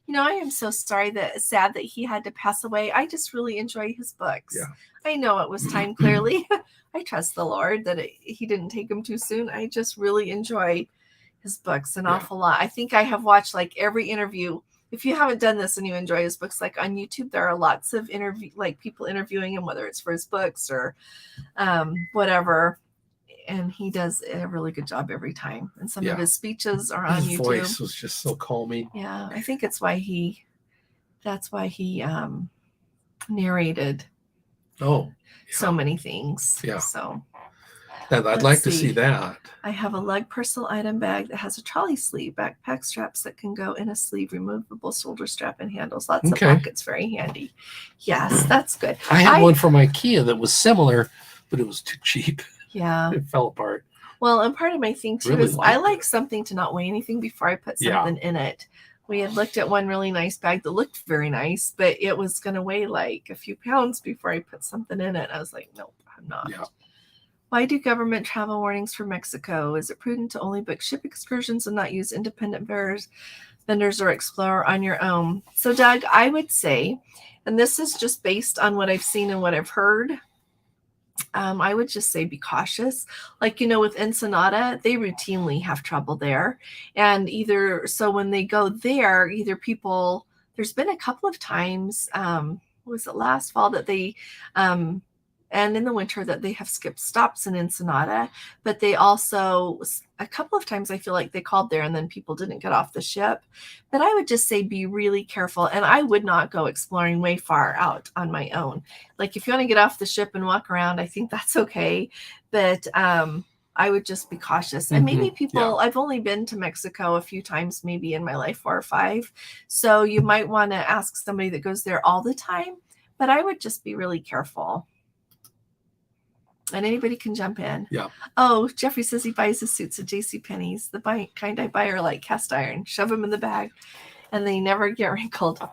You know, I am so sad that he had to pass away. I just really enjoy his books. Yeah. I know it was time, clearly. I trust the Lord that he didn't take him too soon. I just really enjoy his books an awful lot. I think I have watched every interview. If you haven't done this and you enjoy his books, on YouTube, there are lots of people interviewing him, whether it's for his books or whatever. And he does a really good job every time. And some of his speeches are on YouTube. His voice was just so calming. Yeah, I think that's why he narrated so many things. Yeah. So I'd like to see that. I have a lug personal item bag that has a trolley sleeve, backpack straps that can go in a sleeve, removable shoulder strap, and handles. Lots of pockets, very handy. Yes, that's good. I had one from IKEA that was similar, but it was too cheap. Yeah. It fell apart. Well, and part of my thing too is I like something to not weigh anything before I put something in it. We had looked at one really nice bag that looked very nice, but it was going to weigh a few pounds before I put something in it. I was like, nope, I'm not. Yeah. Why do government travel warnings for Mexico? Is it prudent to only book ship excursions and not use independent vendors or explore on your own? So, Doug, I would say, and this is just based on what I've seen and what I've heard, I would just say be cautious. With Ensenada, they routinely have trouble there. And when they go there, there's been a couple of times, was it last fall that they, and in the winter that they have skipped stops in Ensenada, but they also, a couple of times I feel like they called there and then people didn't get off the ship. But I would just say be really careful. And I would not go exploring way far out on my own. If you want to get off the ship and walk around, I think that's okay. But I would just be cautious. And maybe I've only been to Mexico a few times, maybe in my life, 4 or 5. So you might want to ask somebody that goes there all the time. But I would just be really careful. And anybody can jump in. Yeah. Oh, Jeffrey says he buys his suits at JCPenney's. The kind I buy are like cast iron. Shove them in the bag, and they never get wrinkled.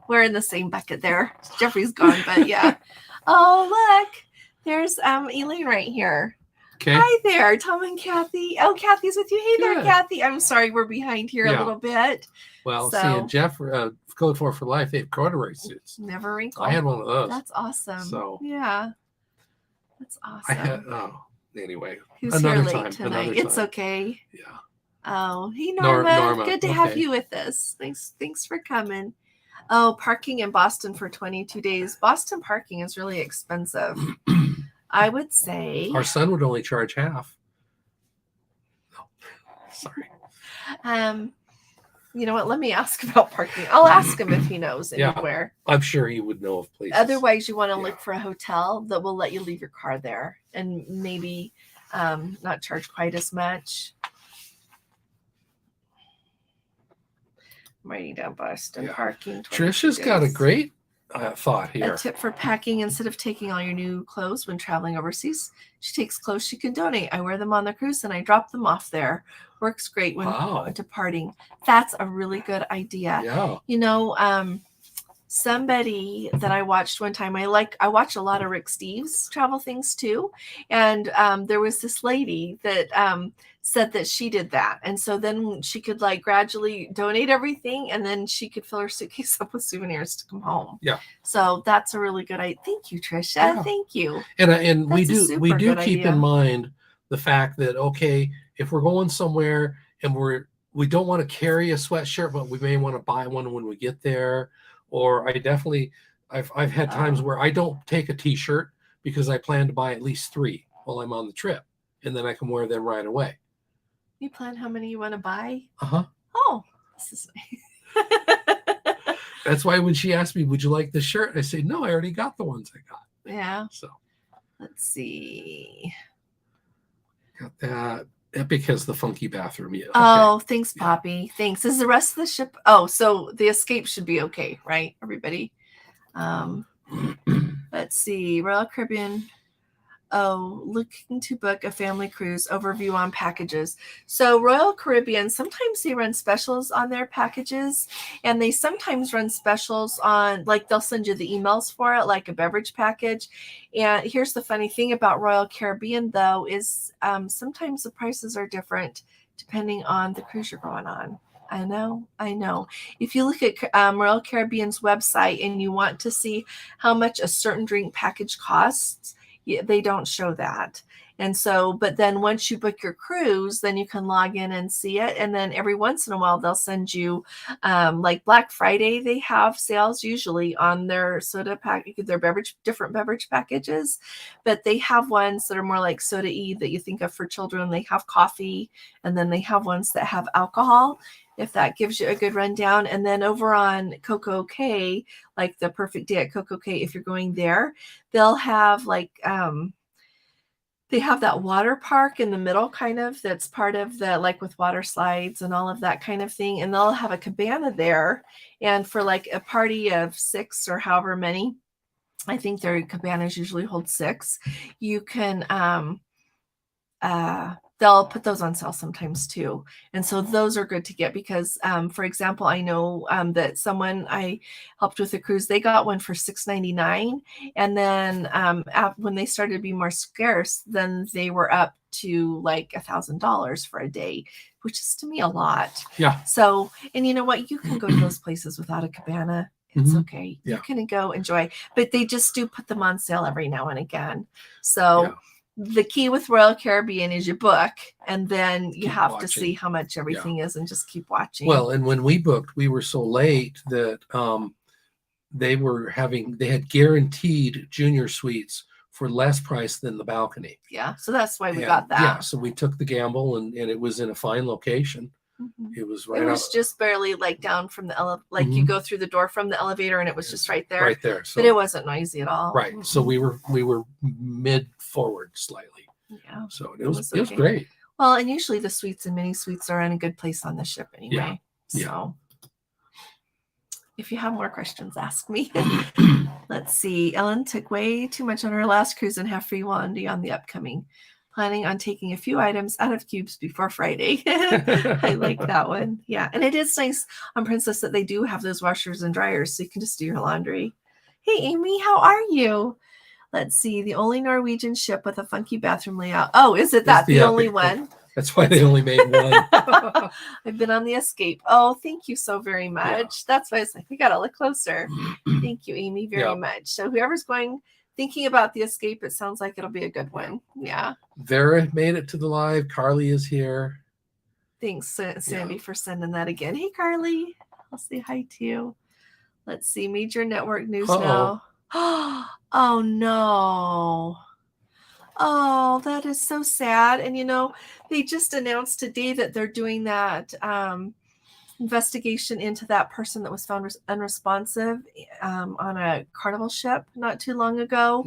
We're in the same bucket there. Jeffrey's gone, but yeah. Oh, look. There's Elaine right here. Okay. Hi there, Tom and Kathy. Oh, Kathy's with you. Hey there, Kathy. I'm sorry we're behind here a little bit. Well, seeing Jeff, Code 4 for Life, they have corduroy suits. Never wrinkled. I had one of those. That's awesome. So yeah. That's awesome. Anyway. Who's here late tonight? It's okay. Yeah. Oh, hey, Norma. Good to have you with us. Thanks for coming. Oh, parking in Boston for 22 days. Boston parking is really expensive. I would say. Our son would only charge half. No, sorry. You know what? Let me ask about parking. I'll ask him if he knows anywhere. I'm sure he would know of places. Otherwise, you want to look for a hotel that will let you leave your car there and maybe not charge quite as much. I'm writing down Boston parking. Trisha's got a great thought here. A tip for packing: instead of taking all your new clothes when traveling overseas, she takes clothes she can donate. I wear them on the cruise and I drop them off there. Works great when departing. That's a really good idea. Yeah. You know, somebody that I watched one time, I watch a lot of Rick Steves travel things too. And there was this lady that said that she did that. And so then she could like gradually donate everything and then she could fill her suitcase up with souvenirs to come home. Yeah. So that's a really good idea. Thank you, Trisha. Yeah. Thank you. And we do keep in mind the fact that, okay, if we're going somewhere and we don't want to carry a sweatshirt, but we may want to buy one when we get there. Or I've had times where I don't take a t-shirt because I plan to buy at least 3 while I'm on the trip, and then I can wear them right away. You plan how many you want to buy? Uh-huh. Oh, this is nice. That's why when she asked me, would you like this shirt? I say, no, I already got the ones I got. Yeah. So let's see. Got that. Epic has the funky bathroom. Yeah. Oh, okay. Thanks, Poppy. Yeah. Thanks. Is the rest of the ship? Oh, so the escape should be okay, right, everybody? Let's see. Royal Caribbean. Oh, looking to book a family cruise. Overview on packages. So Royal Caribbean, sometimes they run specials on their packages, and they sometimes run specials on, like, they'll send you the emails for it, like a beverage package. And here's the funny thing about Royal Caribbean, though, is sometimes the prices are different depending on the cruise you're going on. I know. If you look at Royal Caribbean's website and you want to see how much a certain drink package costs, they don't show that. And so, but then once you book your cruise, then you can log in and see it. And then every once in a while, they'll send you, like Black Friday, they have sales usually on their soda pack, their different beverage packages, but they have ones that are more like soda-y that you think of for children. They have coffee, and then they have ones that have alcohol, if that gives you a good rundown. And then over on Coco Cay, like the Perfect Day at Coco Cay, if you're going there, they'll have like, they have that water park in the middle, kind of, that's part of the, like with water slides and all of that kind of thing. And they'll have a cabana there. And for like a party of 6 or however many, I think their cabanas usually hold 6, you can, they'll put those on sale sometimes too. And so those are good to get because, for example, I know that someone I helped with a cruise, they got one for $6.99. And then when they started to be more scarce, then they were up to like $1,000 for a day, which is to me a lot. Yeah. So, and you know what? You can go to those places without a cabana. It's okay. Yeah. You can go enjoy, but they just do put them on sale every now and again. So, yeah. The key with Royal Caribbean is you book, and then you have to see how much everything is and just keep watching. Well, and when we booked, we were so late that they had guaranteed junior suites for less price than the balcony. Yeah, so that's why we got that. Yeah, so we took the gamble, and it was in a fine location. Mm-hmm. It was just barely like down from the elevator, you go through the door from the elevator, and it was just right there. Right there. So, but it wasn't noisy at all. Right. Mm-hmm. So we were mid forward slightly. Yeah. So it was great. Well, and usually the suites and mini suites are in a good place on the ship anyway. Yeah. So if you have more questions, ask me. Let's see. Ellen took way too much on her last cruise and have free Wandy on the upcoming. Planning on taking a few items out of cubes before Friday. I like that one. Yeah. And it is nice on Princess that they do have those washers and dryers, so you can just do your laundry. Hey, Amy, how are you? Let's see. The only Norwegian ship with a funky bathroom layout. Oh, is it that the only one? That's why they only made one. I've been on the Escape. Oh, thank you so very much. Yeah. That's why I was like, we got to look closer. Thank you, Amy, very much. So whoever's thinking about the Escape, it sounds like it'll be a good one. Yeah. Vera made it to the live. Carly is here. Thanks, Sandy, for sending that again. Hey, Carly. I'll say hi to you. Let's see. Major network news now. Oh, no. Oh, that is so sad. And, they just announced today that they're doing that investigation into that person that was found unresponsive on a Carnival ship not too long ago.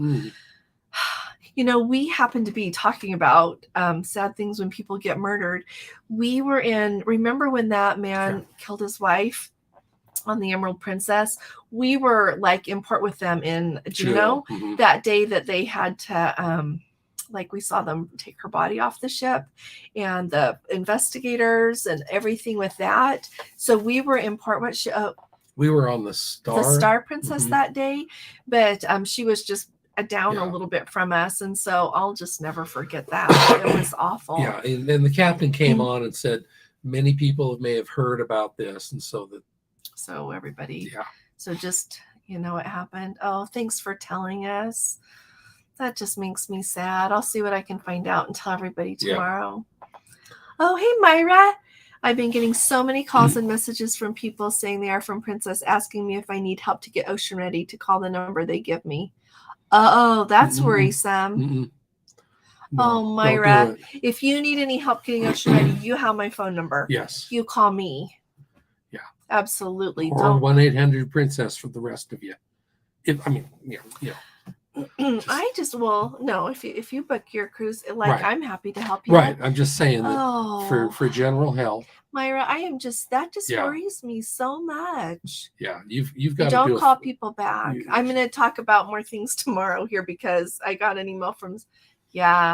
We happen to be talking about sad things when people get murdered. We were remember when that man killed his wife on the Emerald Princess, we were like in port with them in Juneau Mm-hmm. that day that they had to, like we saw them take her body off the ship and the investigators and everything with that. So we were in port. We were on the Star Princess that day, but she was just down a little bit from us, and so I'll just never forget that. It was awful. Yeah, and then the captain came on and said many people may have heard about this, and so everybody. Yeah. So just what happened. Oh, thanks for telling us. That just makes me sad. I'll see what I can find out and tell everybody tomorrow. Yeah. Oh, hey, Myra. I've been getting so many calls and messages from people saying they are from Princess, asking me if I need help to get ocean ready to call the number they give me. Oh, that's worrisome. No, Myra, if you need any help getting ocean ready, you have my phone number. Yes. You call me. Yeah. Absolutely. Or 1-800-Princess for the rest of you. If you book your cruise, I'm happy to help you. Right. I'm just saying that for general help. Myra, that worries me so much. Yeah, you've got to don't call people back. I'm going to talk about more things tomorrow here because I got an email from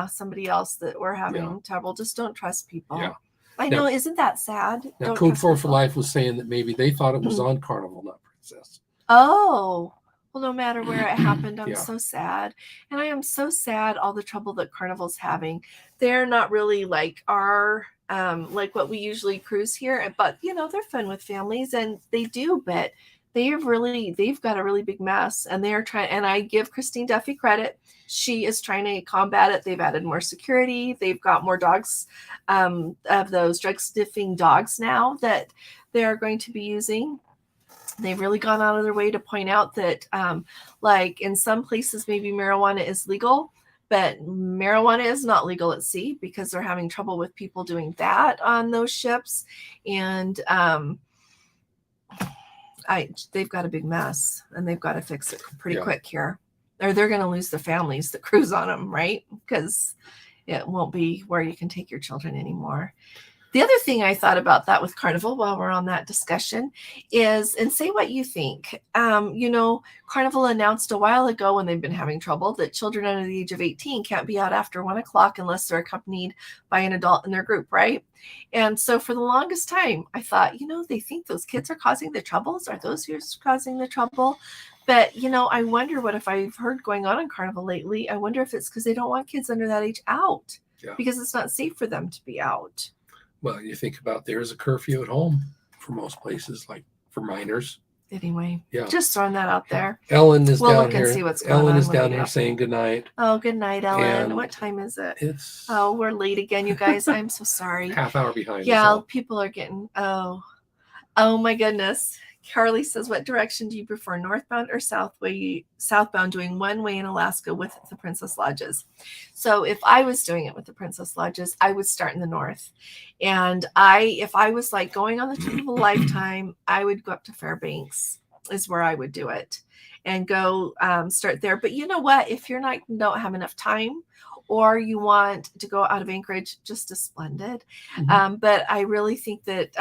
somebody else that we're having trouble. Just don't trust people. Yeah. I know, isn't that sad? Now, Code 4 for Life was saying that maybe they thought it was on Carnival, not Princess. Oh. Well, no matter where it happened, I'm so sad. And I am so sad all the trouble that Carnival's having. They're not really like our, like what we usually cruise here, but they're fun with families and they do, but they've got a really big mess and they're trying, and I give Christine Duffy credit. She is trying to combat it. They've added more security. They've got more dogs, of those drug sniffing dogs now that they are going to be using. They've really gone out of their way to point out that, like in some places, maybe marijuana is legal, but marijuana is not legal at sea because they're having trouble with people doing that on those ships. And they've got a big mess and they've got to fix it pretty quick here, or they're going to lose the families that cruise on them, right? Because it won't be where you can take your children anymore. The other thing I thought about that with Carnival while we're on that discussion is, and say what you think, Carnival announced a while ago when they've been having trouble that children under the age of 18 can't be out after 1:00 unless they're accompanied by an adult in their group, right? And so for the longest time, I thought, they think those kids are causing the troubles. Are those who's causing the trouble? But, I wonder what if I've heard going on in Carnival lately. I wonder if it's because they don't want kids under that age out because it's not safe for them to be out. Well, you think about there's a curfew at home for most places, like for minors. Anyway, just throwing that out there. Ellen is down here. We'll look and see what's going on. Ellen is down here saying good night. Oh, good night, Ellen. And what time is it? We're late again, you guys. I'm so sorry. Half hour behind. Yeah, people are getting, oh my goodness. Carly says, what direction do you prefer, northbound or southbound, doing one way in Alaska with the Princess Lodges? So if I was doing it with the Princess Lodges, I would start in the north. And if I was like going on the trip of a lifetime, I would go up to Fairbanks is where I would do it and go start there. But you know what? If you're don't have enough time, or you want to go out of Anchorage, just as splendid. Mm-hmm. But I really think that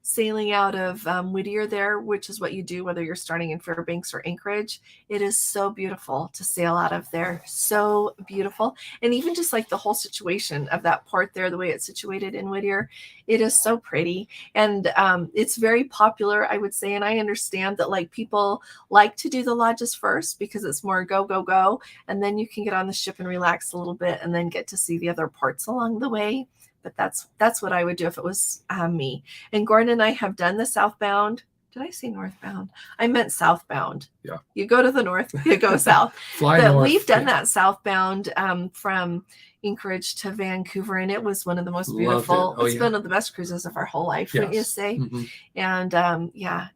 sailing out of Whittier there, which is what you do whether you're starting in Fairbanks or Anchorage, it is so beautiful to sail out of there. So beautiful. And even just like the whole situation of that port there, the way it's situated in Whittier, it is so pretty. And it's very popular, I would say. And I understand that like people like to do the lodges first because it's more go, go, go. And then you can get on the ship and relax a little bit and then get to see the other ports along the way. But that's what I would do if it was me. And Gordon and I have done the southbound. Did I say northbound? I meant southbound. Yeah. You go to the north, you go south. But north, we've done that southbound from Anchorage to Vancouver, and it was one of the most beautiful. It's been one of the best cruises of our whole life, wouldn't you say? Mm-hmm. And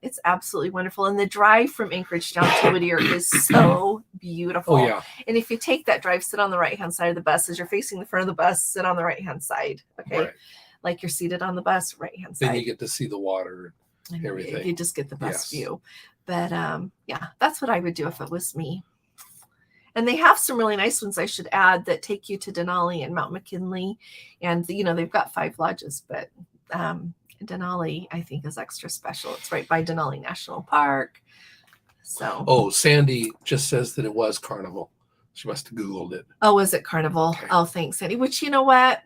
it's absolutely wonderful. And the drive from Anchorage down to Whittier is so beautiful. Oh, yeah. And if you take that drive, sit on the right-hand side of the bus. As you're facing the front of the bus, sit on the right-hand side. Okay. Right. Like you're seated on the bus, right-hand side. Then you get to see the water and everything. You just get the best view. But that's what I would do if it was me. And they have some really nice ones, I should add, that take you to Denali and Mount McKinley. And, they've got 5 lodges, but Denali, I think, is extra special. It's right by Denali National Park. So. Oh, Sandy just says that it was Carnival. She must have Googled it. Oh, was it Carnival? Okay. Oh, thanks, Sandy. Which, you know what?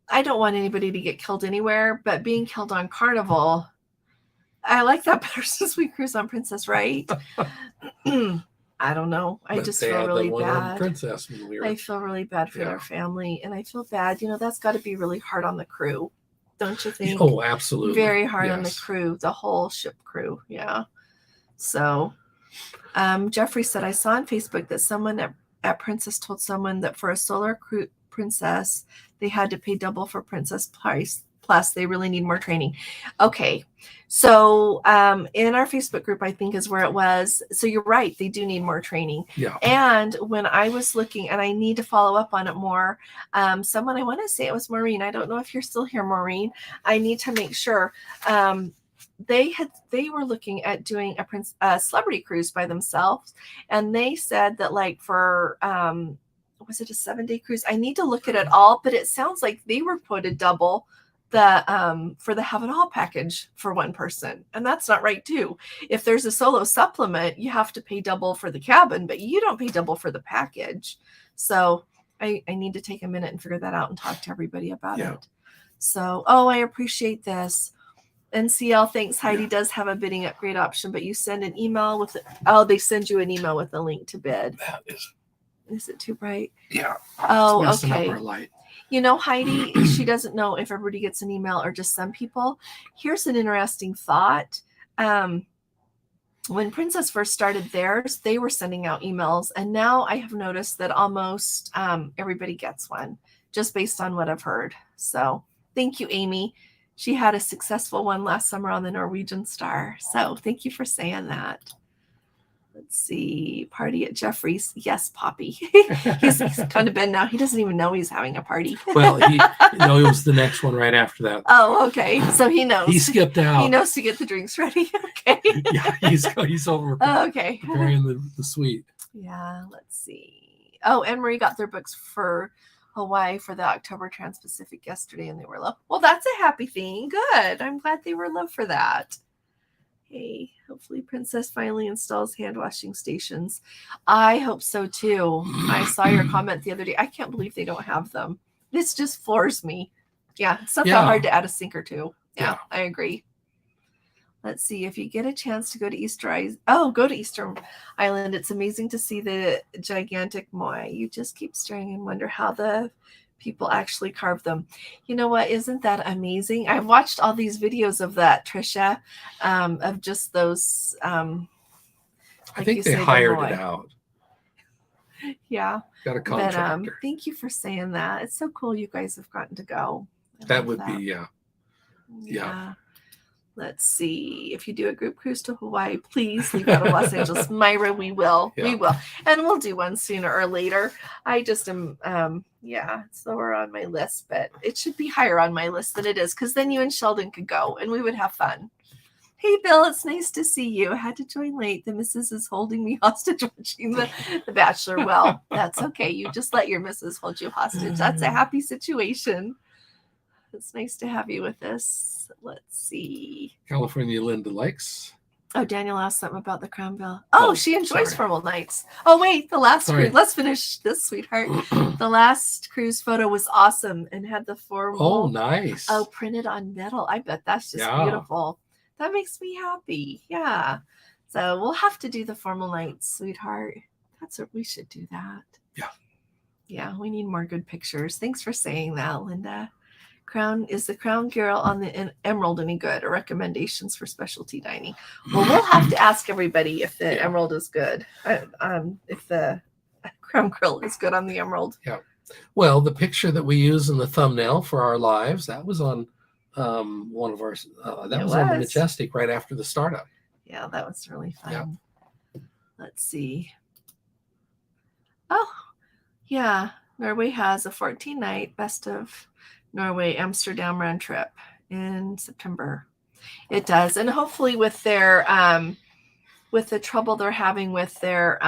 I don't want anybody to get killed anywhere, but being killed on Carnival, I like that better since we cruise on Princess, right? I don't know. I just feel really bad. Princess when we were... I feel really bad for their family, and I feel bad. That's got to be really hard on the crew, don't you think? Oh, absolutely. Very hard on the crew, the whole ship crew. Yeah. So, Jeffrey said, I saw on Facebook that someone at Princess told someone that for a solar crew princess, they had to pay double for princess price. Plus, they really need more training. Okay. So in our Facebook group, I think is where it was. So you're right. They do need more training. Yeah. And when I was looking, and I need to follow up on it more, someone, I want to say it was Maureen. I don't know if you're still here, Maureen. I need to make sure. They were looking at doing a celebrity cruise by themselves. And they said that like for, was it a 7-day cruise? I need to look at it all, but it sounds like they were quoted double for the have it all package for one person. And that's not right too. If there's a solo supplement, you have to pay double for the cabin, but you don't pay double for the package. So I need to take a minute and figure that out and talk to everybody about it. So, I appreciate this. NCL thinks Heidi does have a bidding upgrade option, but you send an email with they send you an email with a link to bid. That is it too bright? Yeah. Oh, okay. Up our light. Heidi, she doesn't know if everybody gets an email or just some people. Here's an interesting thought. When Princess first started theirs, they were sending out emails. And now I have noticed that almost everybody gets one just based on what I've heard. So thank you, Amy. She had a successful one last summer on the Norwegian Star. So thank you for saying that. Let's see. Party at Jeffrey's. Yes, Poppy. he's kind of been now. He doesn't even know he's having a party. Well, it was the next one right after that. Oh, okay. So he knows. He skipped out. He knows to get the drinks ready. Okay. Yeah, he's over. Okay. Preparing the suite. Yeah. Let's see. Oh, Anne Marie got their books for Hawaii for the October Trans-Pacific yesterday, and they were low. Well, that's a happy thing. Good. I'm glad they were low for that. Hey, hopefully Princess finally installs hand washing stations. I hope so too. I saw your comment the other day. I can't believe they don't have them. This just floors me. Yeah, it's not that hard to add a sink or two. Yeah, I agree. Let's see if you get a chance to go to Easter Island. It's amazing to see the gigantic moai. You just keep staring and wonder how the people actually carve them. You know what? Isn't that amazing? I've watched all these videos of that, Trisha, of just those. I think they hired it out. Yeah. Got a contractor. But, thank you for saying that. It's so cool you guys have gotten to go. That would be, yeah. Let's see. If you do a group cruise to Hawaii, please leave out of Los Angeles. Myra, we will. Yeah. We will. And we'll do one sooner or later. I just am, it's lower on my list, but it should be higher on my list than it is, because then you and Sheldon could go and we would have fun. Hey, Bill, it's nice to see you. I had to join late. The missus is holding me hostage watching the Bachelor. Well, that's okay. You just let your missus hold you hostage. That's a happy situation. It's nice to have you with us. Let's see. California Linda likes. Oh, Daniel asked something about the Crown Bill. Oh, she enjoys formal nights. Oh, wait, the last cruise. Let's finish this, sweetheart. The last cruise photo was awesome and had the formal. Oh, nice. Oh, printed on metal. I bet that's just beautiful. That makes me happy. Yeah. So we'll have to do the formal nights, sweetheart. That's what we should do that. Yeah. Yeah, we need more good pictures. Thanks for saying that, Linda. Is the Crown Girl on the Emerald any good, or recommendations for specialty dining? Well, we'll have to ask everybody if the Emerald is good. If the Crown Grill is good on the Emerald. Yeah. Well, the picture that we use in the thumbnail for our lives, that was on one of our on the Majestic right after the startup. Yeah, that was really fun. Yeah. Let's see. Oh, yeah. Norway has a 14-night best of Norway Amsterdam round trip in September. It does. And hopefully with their with the trouble they're having with their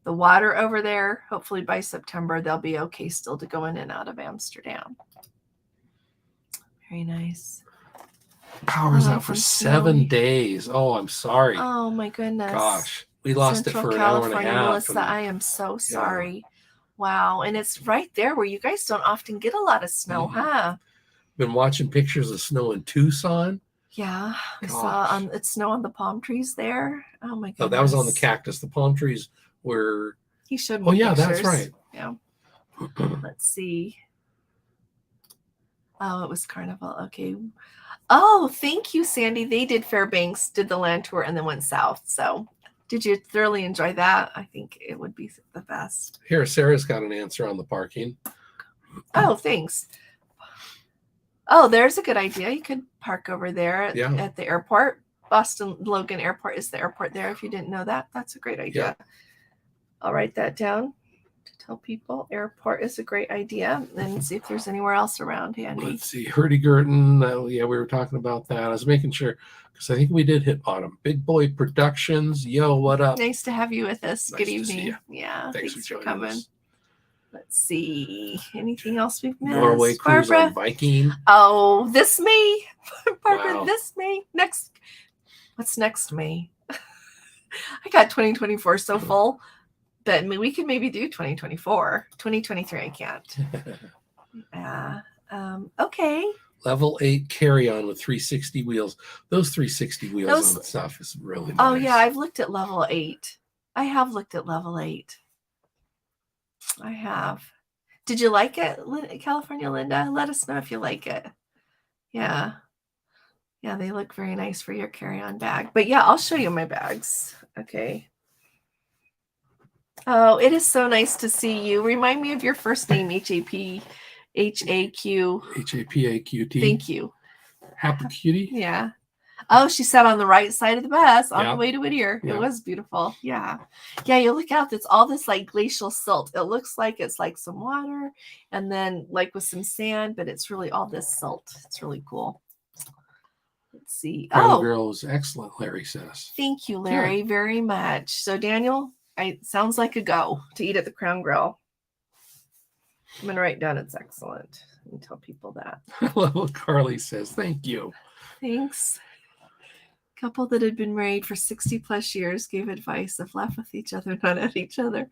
the water over there, hopefully by September they'll be okay still to go in and out of Amsterdam. Very nice. Power's out for and 7 days. Oh, I'm sorry. Oh my goodness. Gosh, we lost Central it for California, an hour and a half. Melissa, I am so sorry. Wow. And it's right there where you guys don't often get a lot of snow, huh? Been watching pictures of snow in Tucson. Yeah. I saw it's snow on the palm trees there. Oh my goodness. Oh, that was on the cactus. The palm trees were. He showed me. Oh yeah, pictures. That's right. Yeah. Let's see. Oh, it was Carnival. Okay. Oh, thank you, Sandy. They did Fairbanks, did the land tour, and then went south. So did you thoroughly enjoy that? I think it would be the best. Here, Sarah's got an answer on the parking. Oh, thanks. Oh, there's a good idea. You could park over there at the airport. Boston Logan Airport is the airport there. If you didn't know that, that's a great idea. Yeah. I'll write that down to tell people airport is a great idea. And see if there's anywhere else around handy. Let's see. Hurdy-Gurton. Yeah, we were talking about that. I was making sure because I think we did hit bottom. Big Boy Productions. Yo, what up? Nice to have you with us. Nice good evening. Yeah. Thanks for coming. Us. Let's see. Anything else we've missed? Norway cruise on Viking. Oh, this May. Barbara, Wow. This May. Next. What's next May? I got 2024 so full. But I mean, we could maybe do 2024. 2023, I can't. Okay. Level 8 carry-on with 360 wheels. Those 360 wheels on stuff is really nice. Oh, yeah. I've looked at level 8. I have looked at level 8. I have. Did you like it, California Linda? Let us know if you like it. Yeah. Yeah, they look very nice for your carry-on bag. But yeah, I'll show you my bags. Okay. Oh, it is so nice to see you. Remind me of your first name, H-A-P-H-A-Q. H-A-P-A-Q-T. Thank you. Happy Cutie. Yeah. Oh, she sat on the right side of the bus on the way to Whittier. It was beautiful. Yeah. Yeah, you look out. It's all this like glacial silt. It looks like it's like some water and then like with some sand, but it's really all this silt. It's really cool. Let's see. Carly Girl was excellent, Larry says. Thank you, Larry, very much. So, Daniel, sounds like a go to eat at the Crown Grill. I'm going to write down it's excellent and tell people that. I love what Carly says. Thank you. Thanks. Couple that had been married for 60 plus years gave advice of laugh with each other, not at each other.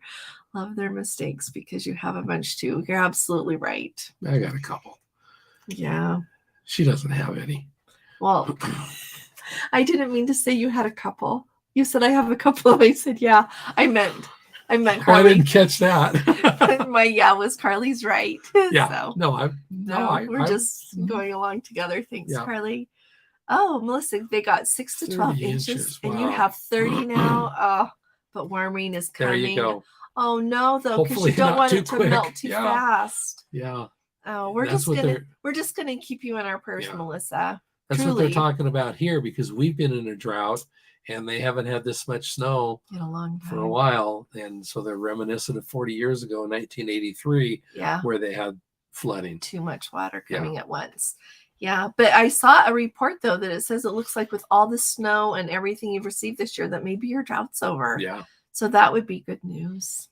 Love their mistakes because you have a bunch too. You're absolutely right. I got a couple. Yeah. She doesn't have any. Well, I didn't mean to say you had a couple. You said I have a couple. I said, yeah, I meant Carly. Oh, I didn't catch that. My was Carly's right. Yeah. So, we're just going along together. Thanks, Carly. Oh, Melissa, they got 6 to 12 inches. Wow. And you have 30 now. Oh, but warming is coming. There you go. Oh no, though, because you don't want it to melt too fast. Yeah. Oh, we're just gonna keep you in our purse, Melissa. That's what they're talking about here because we've been in a drought and they haven't had this much snow in a long time. For a while. And so they're reminiscent of 40 years ago in 1983, where they had flooding. Too much water coming at once. Yeah, but I saw a report, though, that it says it looks like with all the snow and everything you've received this year that maybe your drought's over. Yeah. So that would be good news.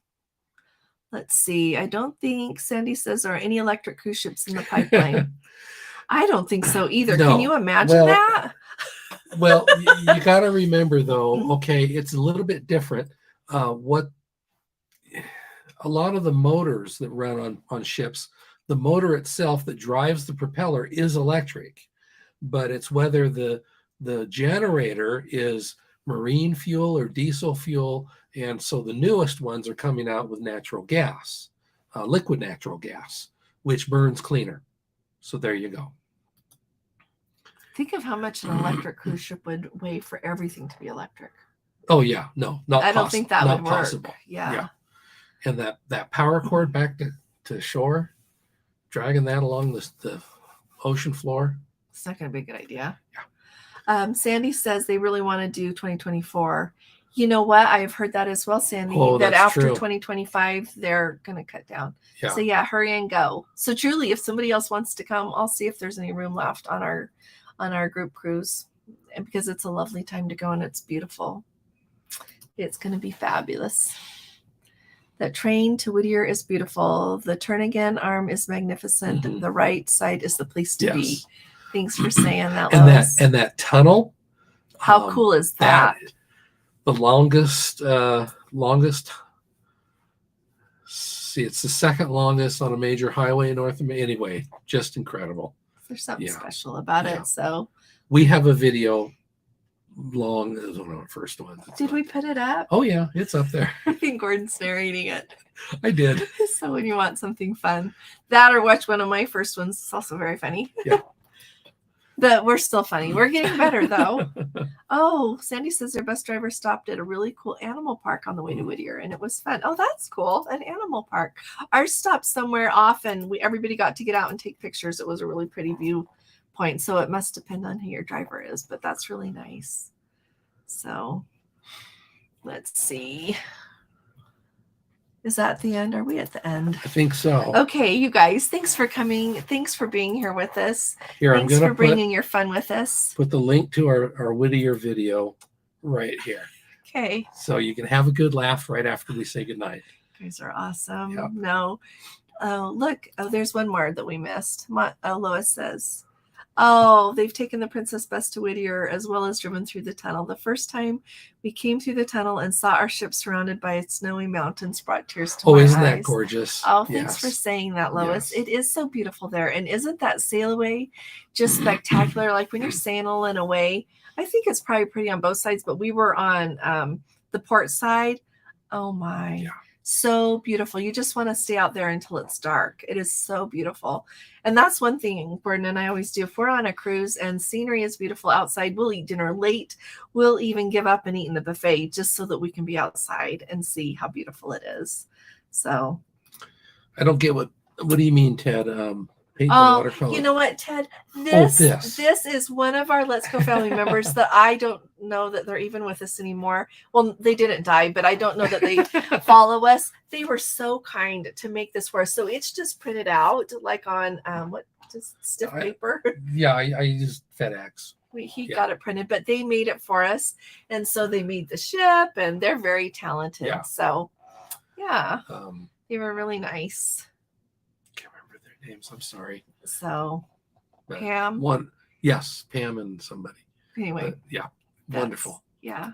Let's see. I don't think Sandy says there are any electric cruise ships in the pipeline. I don't think so either. No. Can you imagine that? Well, you got to remember, though, okay, it's a little bit different. What a lot of the motors that run on ships, the motor itself that drives the propeller is electric, but it's whether the generator is marine fuel or diesel fuel. And so the newest ones are coming out with natural gas, liquid natural gas, which burns cleaner. So there you go. Think of how much an electric cruise ship would weigh for everything to be electric. Oh yeah, no, not. I don't think that would work. Possible. Yeah. And that power cord back to shore, dragging that along the ocean floor. It's not going to be a good idea. Yeah. Sandy says they really want to do 2024. You know what? I've heard that as well, Sandy, that after 2025, they're going to cut down. Yeah. So yeah, hurry and go. So truly, if somebody else wants to come, I'll see if there's any room left on our group cruise, and because it's a lovely time to go and it's beautiful. It's going to be fabulous. The train to Whittier is beautiful. The turn again arm is magnificent. The right side is the place to be. Thanks for saying that, And Lois. that tunnel. How cool is that? The longest. See, it's the second longest on a major highway in North America. Anyway, just incredible. There's something special about it. So we have a video. Long as one of our first ones. Did we put it up? Oh yeah, it's up there. I think Gordon's narrating it. I did. So when you want something fun, that or watch one of my first ones. It's also very funny. Yeah. But we're still funny. We're getting better though. Oh, Sandy says their bus driver stopped at a really cool animal park on the way to Whittier, and it was fun. Oh, that's cool. An animal park. Ours stopped somewhere off, and everybody got to get out and take pictures. It was a really pretty view point, so it must depend on who your driver is, but that's really nice. So let's see. Is that the end? Are we at the end? I think so. Okay, you guys, thanks for coming. Thanks for being here with us. Here, thanks for bringing your fun with us. Put the link to our Whittier video right here. Okay. So you can have a good laugh right after we say goodnight. You guys are awesome. Yep. No. Oh, look. Oh, there's one more that we missed. Lois says, oh, they've taken the Princess bus to Whittier as well as driven through the tunnel. The first time we came through the tunnel and saw our ship surrounded by snowy mountains brought tears to my eyes. Isn't that gorgeous? Oh, thanks for saying that, Lois. Yes. It is so beautiful there. And isn't that sail away just spectacular? Like when you're sailing away, I think it's probably pretty on both sides, but we were on the port side. Oh my. Yeah. So beautiful. You just want to stay out there until it's dark. It is so beautiful. And that's one thing Gordon and I always do. If we're on a cruise and scenery is beautiful outside, we'll eat dinner late. We'll even give up and eat in the buffet just so that we can be outside and see how beautiful it is. So I don't get what do you mean, Ted? Paint the watercolor. You know what, Ted? This is one of our Let's Go family members that I don't know that they're even with us anymore. Well, they didn't die, but I don't know that they follow us. They were so kind to make this for us. So it's just printed out like on just stiff paper. Yeah, I used FedEx. He got it printed, but they made it for us. And so they made the ship and they're very talented. Yeah. So yeah, they were really nice. Names. I'm sorry. So Pam. Pam and somebody. Anyway. Wonderful. Yeah.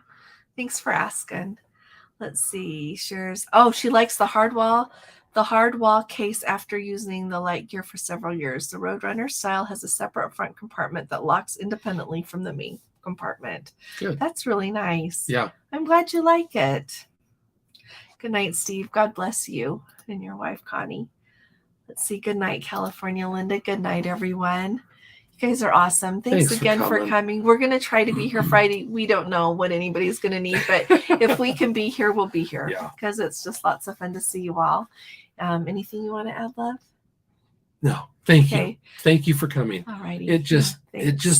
Thanks for asking. Let's see. She likes the hardwall case after using the light gear for several years. The Roadrunner style has a separate front compartment that locks independently from the main compartment. Good. That's really nice. Yeah. I'm glad you like it. Good night, Steve. God bless you and your wife, Connie. Let's see. Good night, California, Linda. Good night, everyone. You guys are awesome. Thanks again for coming. We're going to try to be here Friday. We don't know what anybody's going to need, but if we can be here, we'll be here because it's just lots of fun to see you all. Anything you want to add, love? No. Thank you. Thank you for coming. All righty. It just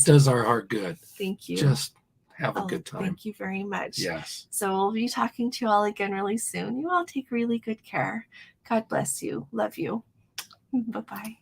does our heart good. Thank you. Just have a good time. Thank you very much. Yes. So we'll be talking to you all again really soon. You all take really good care. God bless you. Love you. Bye-bye.